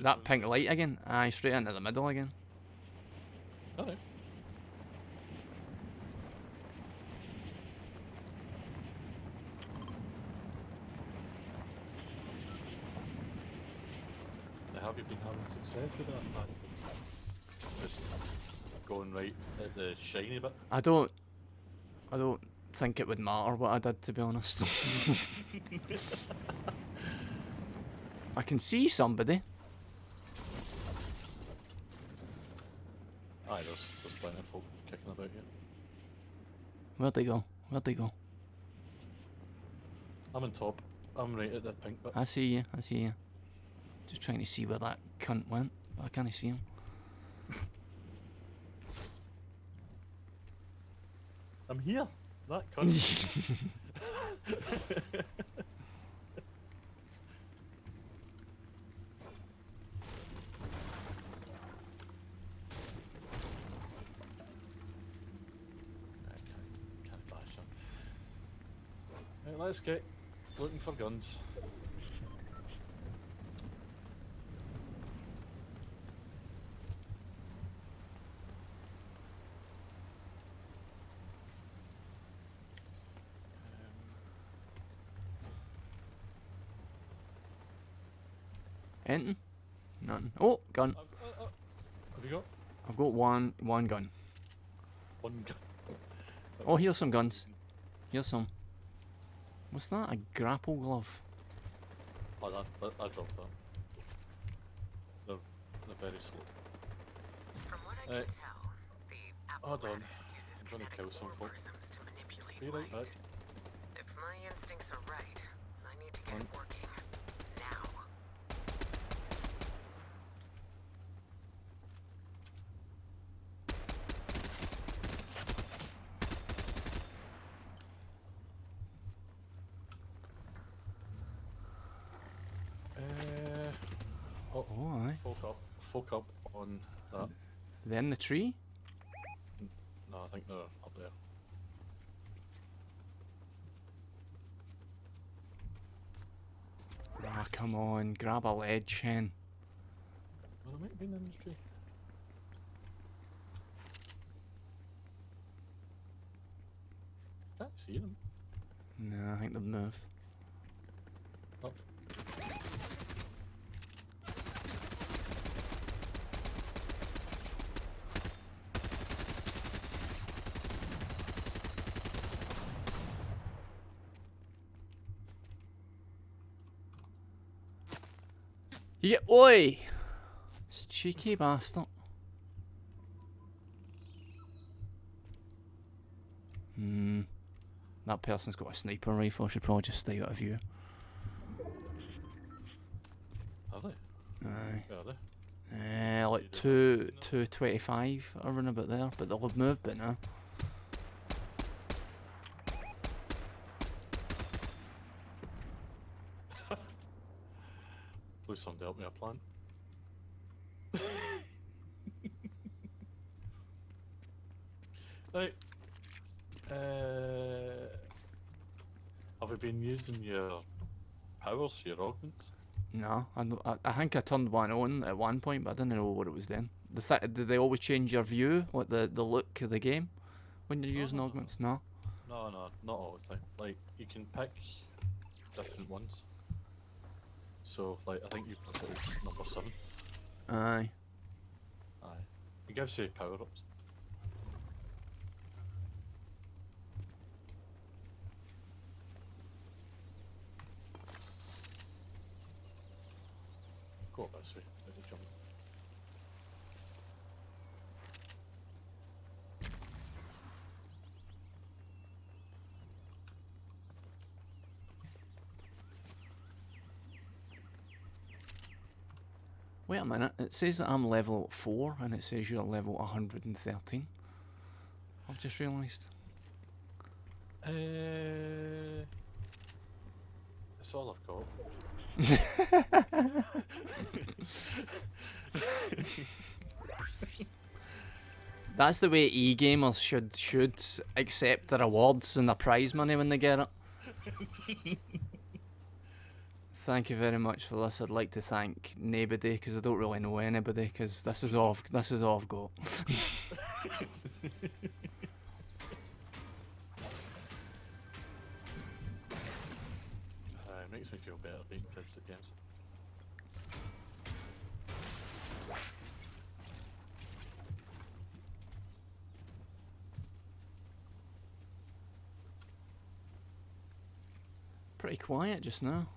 S3: That pink light again, aye, straight into the middle again.
S5: Alright. Have you been having success with that tactic? Just going right at the shiny bit?
S3: I don't think it would matter what I did, to be honest. I can see somebody.
S5: Aye, there's plenty of folk kicking about here.
S3: Where'd they go? Where'd they go?
S5: I'm on top. I'm right at that pink bit.
S3: I see you. I see you. Just trying to see where that cunt went. But I can't see him.
S5: I'm here. That cunt. Can't bash him. Right, let's get looking for guns.
S3: Anything? Nothing. Oh, gun.
S5: Have you got
S3: I've got one gun.
S5: one gun?
S3: Oh, here's some guns. Here's some. What's that? A grapple glove.
S5: Oh, I dropped that. They're very slow.
S4: From what I can tell, the
S5: Hold on.
S4: apparatus uses
S5: I'm gonna
S4: kinetic
S5: kill some
S4: ore
S5: folk.
S4: prisms to manipulate
S5: Be right
S4: light.
S5: back.
S4: If my instincts are right, I need to get it working now.
S5: Oh,
S3: Oh, aye.
S5: folk up on that.
S3: Then the tree?
S5: No, I think they're up there.
S3: Ah, come on. Grab a ledge, hen.
S5: Well, they might have been in the tree. Can't see them.
S3: No, I think they've moved.
S5: Oh.
S3: You get. Oi! This cheeky bastard. That person's got a sniper rifle. Should probably just stay out of view.
S5: Are they?
S3: Aye.
S5: Where are they?
S3: Like
S5: So you don't
S3: 225 around about there, but they'll have moved by now.
S5: Please somebody help me a plant. Right. Have you been using your powers, your augments?
S3: No, I think I turned one on at one point, but I didn't know what it was then. Did they always change your view, like the look of the game, when you're using
S5: no.
S3: augments? No.
S5: No, not all the time. Like, you can pick different ones. So, like, I think you put it as number 7.
S3: Aye.
S5: Aye. It gives you power-ups. Go up this way, let me jump.
S3: Wait a minute. It says that I'm level 4, and it says you're level 113. I've just realised.
S5: That's all I've got.
S3: That's the way e-gamers should accept their awards and their prize money when they get it. Thank you very much for this. I'd like to thank nobody because I don't really know anybody because this is all I've got.
S5: It makes me feel better being kids at games.
S3: Pretty quiet just now.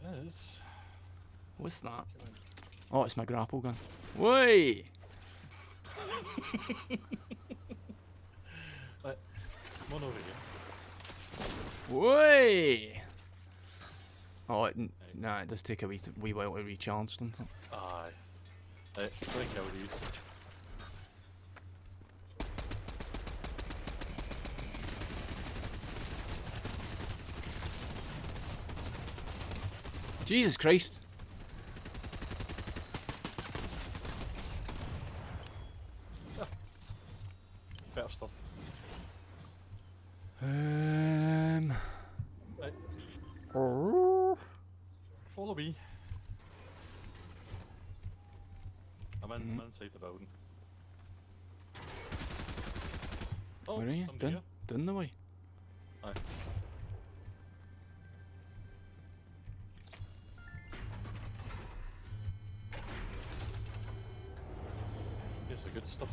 S5: It is.
S3: What's that? Oh, it's my grapple gun. Whey!
S5: Right, come on over here.
S3: Way. Oh, nah, it does take a wee while to recharge, doesn't it?
S5: Aye. Quick kill these.
S3: Jesus Christ.
S5: Better stuff. Right, follow me. I'm inside the building. Oh,
S3: Where are you?
S5: somebody here.
S3: Down the way.
S5: Aye. Here's the good stuff.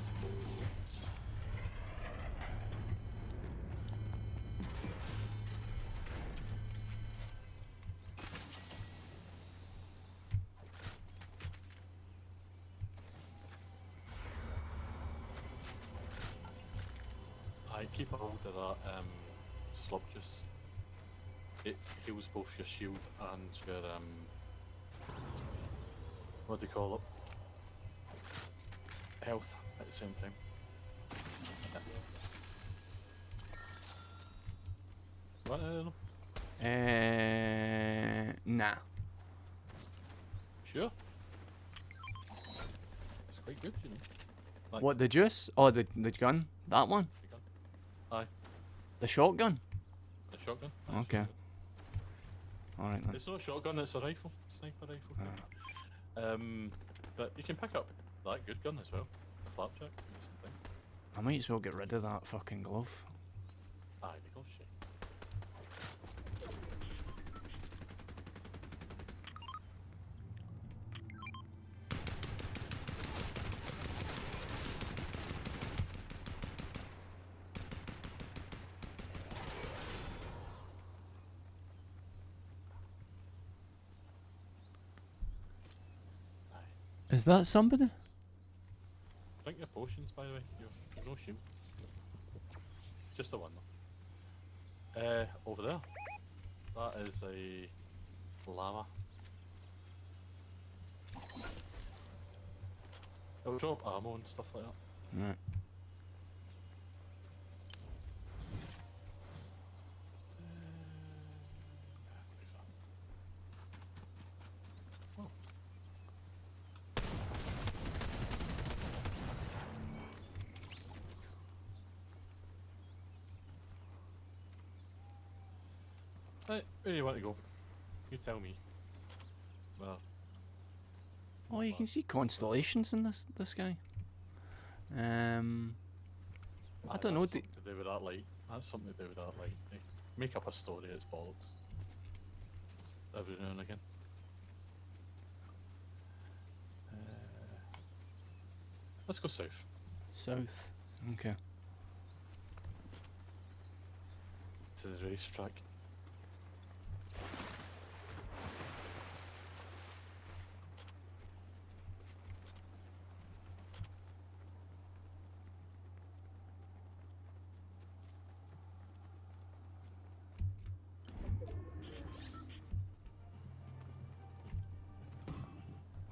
S5: I keep a hold of that slug juice. It heals both your shield and your what do you call it? Health at the same time. You want any of them?
S3: Nah.
S5: Sure. It's quite good, you know. Like
S3: What, the juice? Oh, the gun? That one?
S5: the gun. Aye,
S3: The shotgun?
S5: the shotgun. Aye,
S3: Okay.
S5: it's
S3: Alright then.
S5: It's not a shotgun, it's a rifle. Sniper rifle. But you can pick up that good gun as well. The flapjack. Same thing.
S3: I might as well get rid of that fucking glove.
S5: Aye, they go shit.
S3: Is that somebody?
S5: Drink your potions, by the way. You've no shield. Just the one though. Over there. That is a llama. It'll drop ammo and stuff like that.
S3: Right.
S5: Oh. Right, where do you want to go? You tell me. Well,
S3: Oh, you can see constellations in this guy. I don't know.
S5: That's something to do with that light. That's something to do with that light. They make up a story, it's bollocks. Every now and again. Let's go south.
S3: South. Okay.
S5: To the racetrack.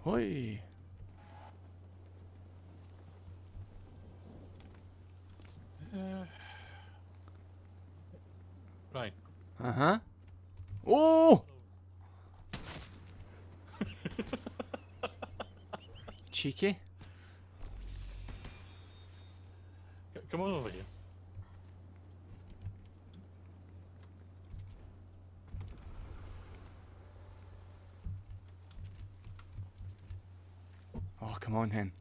S3: Hoi.
S5: Right.
S3: Uh-huh. Oh! Cheeky.
S5: Come on over here.
S3: Oh, come on, hen.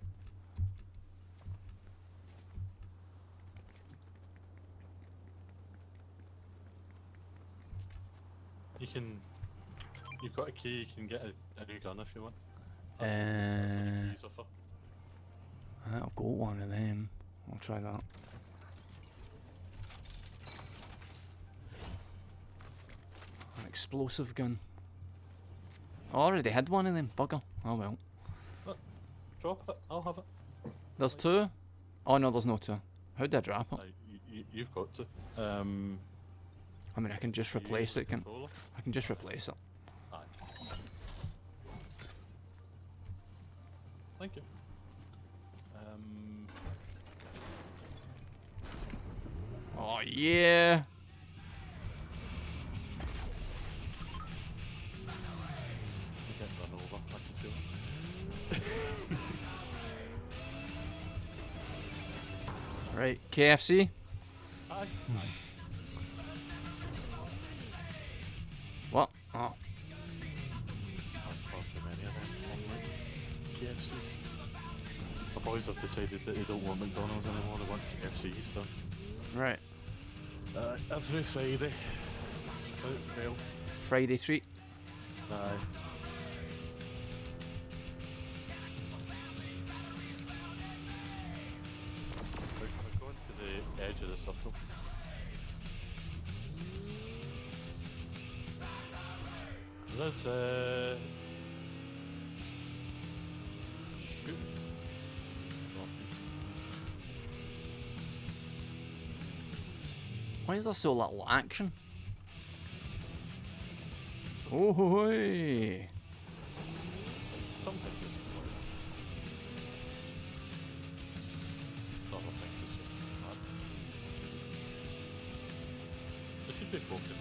S5: You can. You've got a key. You can get a new gun if you want.
S3: Uh,
S5: That's what the keys are for.
S3: I'll go one of them. I'll try that. An explosive gun. I already had one of them, bugger. Oh well.
S5: Drop it. I'll have it.
S3: There's two? Oh no, there's no two. How did I drop it?
S5: You've got to.
S3: I mean, I can just
S5: Do you
S3: replace
S5: use
S3: it.
S5: the controller?
S3: I can just replace it.
S5: Aye. Thank you.
S3: Oh yeah.
S5: I'm getting run over. I can feel it.
S3: Right, KFC.
S5: Aye.
S3: What? Oh,
S5: I've far too many of them on like KFCs. My boys have decided that they don't want McDonald's anymore, they want KFC, so
S3: right.
S5: every Friday, about 12.
S3: Friday treat.
S5: Aye. We're going to the edge of the circle. There's shoot.
S3: Why is there so little action? Oh, hey.
S5: Sometimes it's just like other things it's just mad. There should be folk in the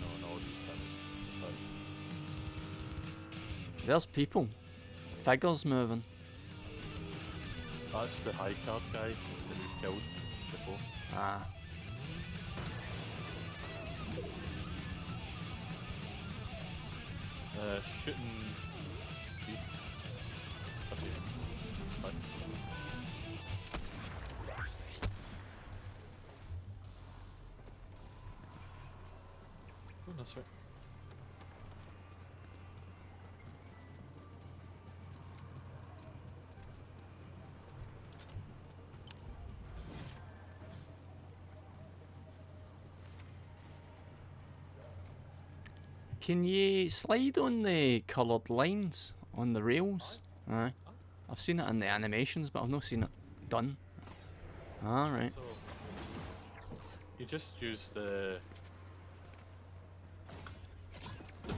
S5: an audience that decide.
S3: There's people. Figures moving.
S5: That's the high card guy that we killed before.
S3: Ah.
S5: Shooting beast. I see him. Right. Going this way.
S3: Can you slide on the coloured lines on the rails? Aye. I've seen it in the animations, but I've not seen it done. Alright.
S5: So you just use the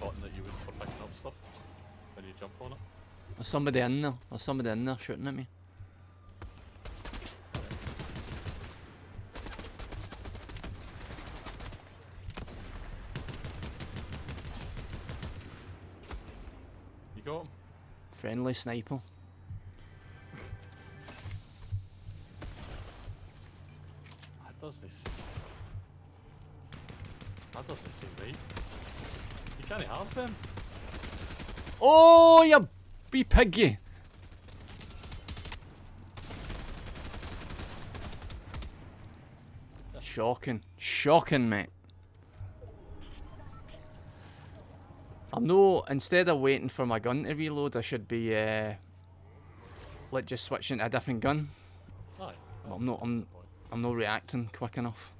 S5: button that you would for picking up stuff when you jump on it.
S3: There's somebody in there. There's somebody in there shooting at me.
S5: You got him?
S3: Friendly sniper.
S5: That doesn't seem. That doesn't seem right. You can't have them.
S3: Oh, you wee piggy! Shocking. Shocking, mate. I'm no, instead of waiting for my gun to reload, I should be, like, just switching to a different gun.
S5: Aye.
S3: Well, I'm not reacting quick enough.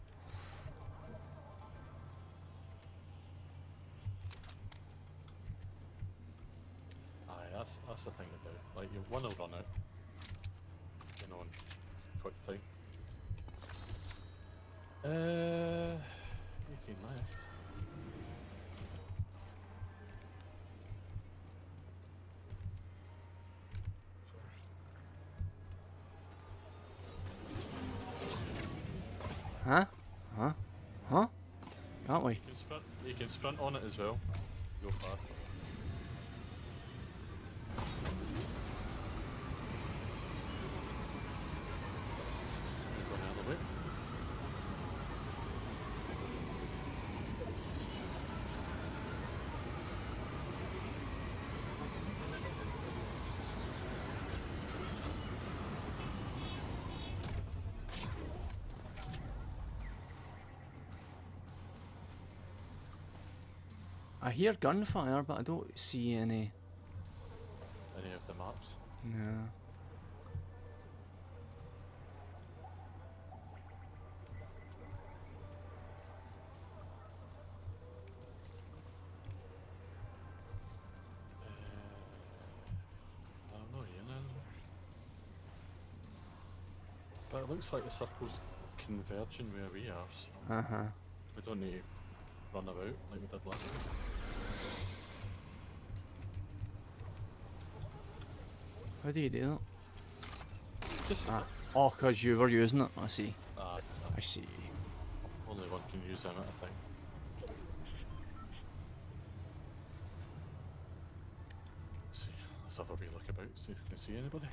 S5: Aye, that's the thing about it. Like, one will run out. In quick time. 18 left.
S3: Huh? Huh? Huh? Can't we?
S5: You can sprint on it as well. Go fast. Go the other way.
S3: I hear gunfire, but I don't see any.
S5: Any of the maps.
S3: No.
S5: I don't know, Ian. But it looks like the circle's converging where we are, so
S3: Uh-huh.
S5: we don't need to run about like we did last time.
S3: How do you do that?
S5: Just
S3: Ah. Oh, because you were using it. I see.
S5: ah,
S3: I see.
S5: only one can use them at a time. See, let's have a wee look about, see if we can see anybody.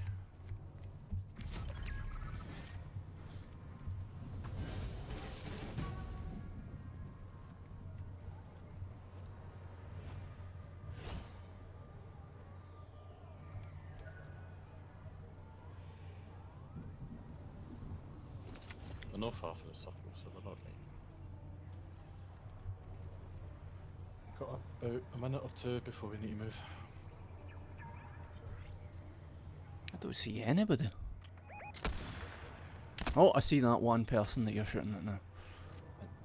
S5: They're not far from the circle, so they're not right. Got about a minute or two before we need to move.
S3: I don't see anybody. Oh, I see that one person that you're shooting at now.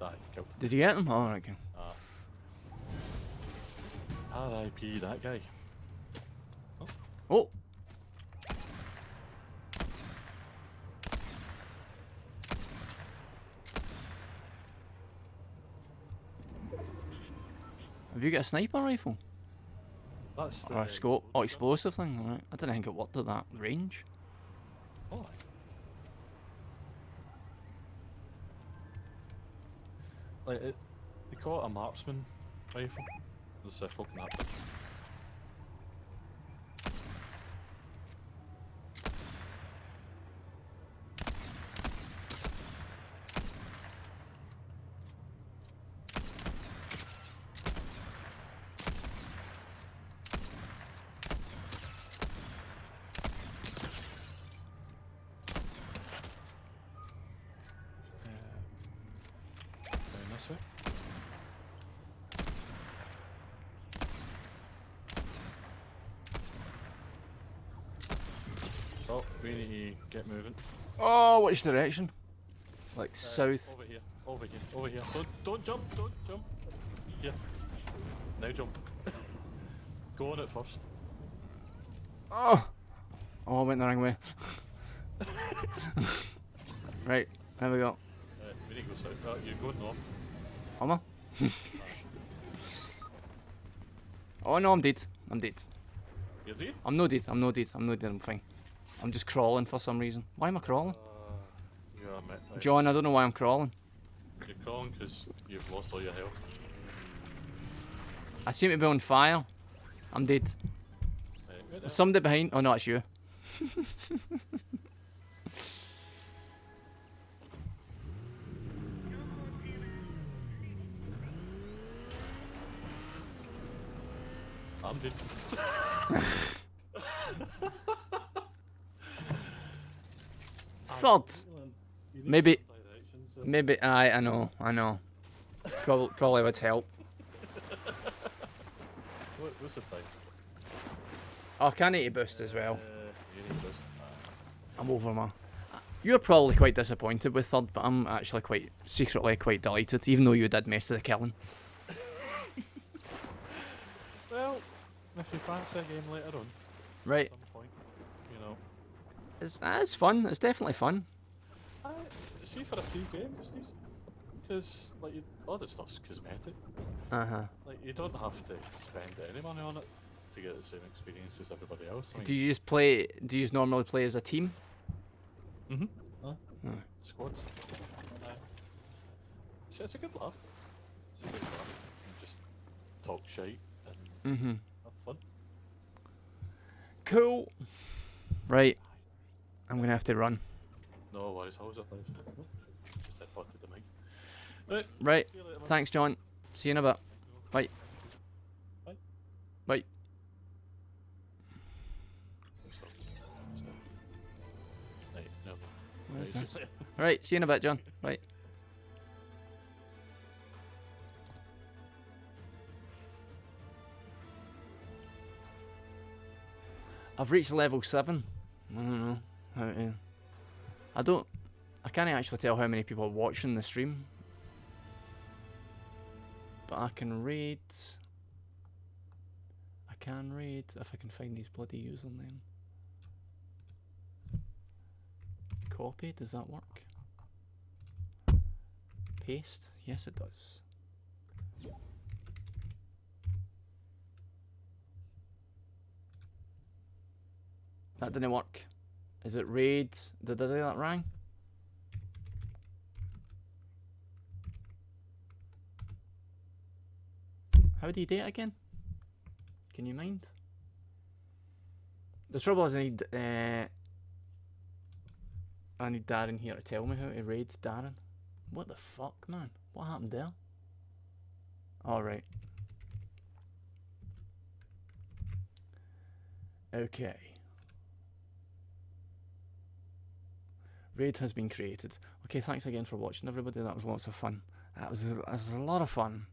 S5: Aye, killed.
S3: Did you get him? Oh, right, okay.
S5: R.I.P. that guy.
S3: Oh! Have you got a sniper rifle?
S5: That's
S3: Or a scope? Oh, explosive thing? Right. I didn't think it worked at that range.
S5: Oh, aye. Like, they call it a marksman rifle. There's a fucking that picture. Down this way. Oh, we need to get moving.
S3: Oh, which direction? Like south.
S5: Over here, over here, over here. Don't jump, don't jump. Here. Now jump. Go on it first.
S3: Oh! Oh, I went the wrong way. Right, there we go.
S5: We need to go south. You're going north.
S3: Am I? Oh no, I'm dead. I'm dead.
S5: You're dead?
S3: I'm no dead. I'm no dead. I'm no dead. I'm fine. I'm just crawling for some reason. Why am I crawling?
S5: You are, mate. Right.
S3: John, I don't know why I'm crawling.
S5: You're crawling because you've lost all your health.
S3: I seem to be on fire. I'm dead.
S5: Right, wait there.
S3: There's somebody behind. Oh no, it's you.
S5: I'm dead.
S3: Third.
S5: You need
S3: Maybe-
S5: different directions, so-
S3: Maybe. I know. I know. Probably would help.
S5: What's the time?
S3: Oh, can I eat a boost as well?
S5: You need boost.
S3: I'm over, man. You're probably quite disappointed with third, but I'm actually secretly quite delighted, even though you did most of the killing.
S5: Well, if you fancy a game later on,
S3: Right.
S5: at some point, you know.
S3: It's fun. It's definitely fun.
S5: See, for a free game, it's decent. Because, like, all the stuff's cosmetic.
S3: Uh-huh.
S5: Like, you don't have to spend any money on it to get the same experience as everybody else. I mean,
S3: Do you just normally play as a team?
S5: squads. It's a good laugh. It's a good laugh. You just talk shite and
S3: Mm-hmm.
S5: have fun.
S3: Cool. Right. I'm gonna have to run.
S5: No worries, how was it? Just headbutted the mic. Right.
S3: Right.
S5: See you later, man.
S3: Thanks, John. See you in a bit. Bye.
S5: Bye.
S3: Bye.
S5: Stop. Right, no.
S3: What is
S5: Right,
S3: this?
S5: see you later.
S3: Right. See you in a bit, John. Bye. I've reached level 7. I don't know how to... I can't actually tell how many people are watching the stream. But I can read... if I can find these bloody username. Copy, does that work? paste? Yes, it does. That didn't work. Is it raid? Did I do that wrong? How do you do it again? Can you mind? The trouble is I need Darren here to tell me how to raid Darren. What the fuck, man? What happened there? Alright. Okay. Raid has been created. Okay, thanks again for watching, everybody. That was lots of fun. That was a lot of fun.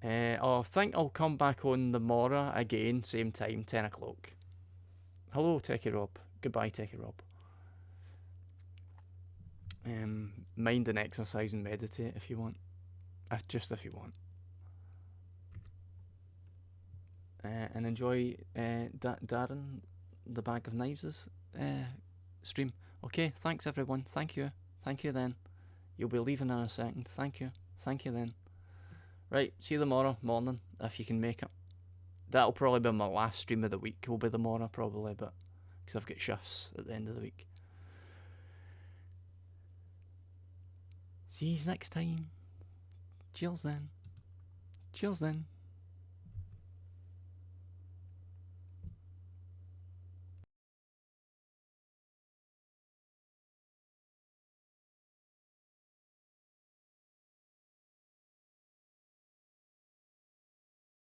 S3: I think I'll come back on the Mora again, same time, 10 o'clock. Hello, Techie Rob. Goodbye, Techie Rob. Mind and exercise and meditate if you want. Just if you want. And enjoy Darren, the Bag of Knives' stream. Okay, thanks everyone. Thank you. Thank you then. You'll be leaving in a second. Thank you. Thank you then. Right, see you tomorrow morning if you can make it. That'll probably be my last stream of the week. Will be tomorrow probably, but because I've got shifts at the end of the week. See you next time. Cheers then. Cheers then.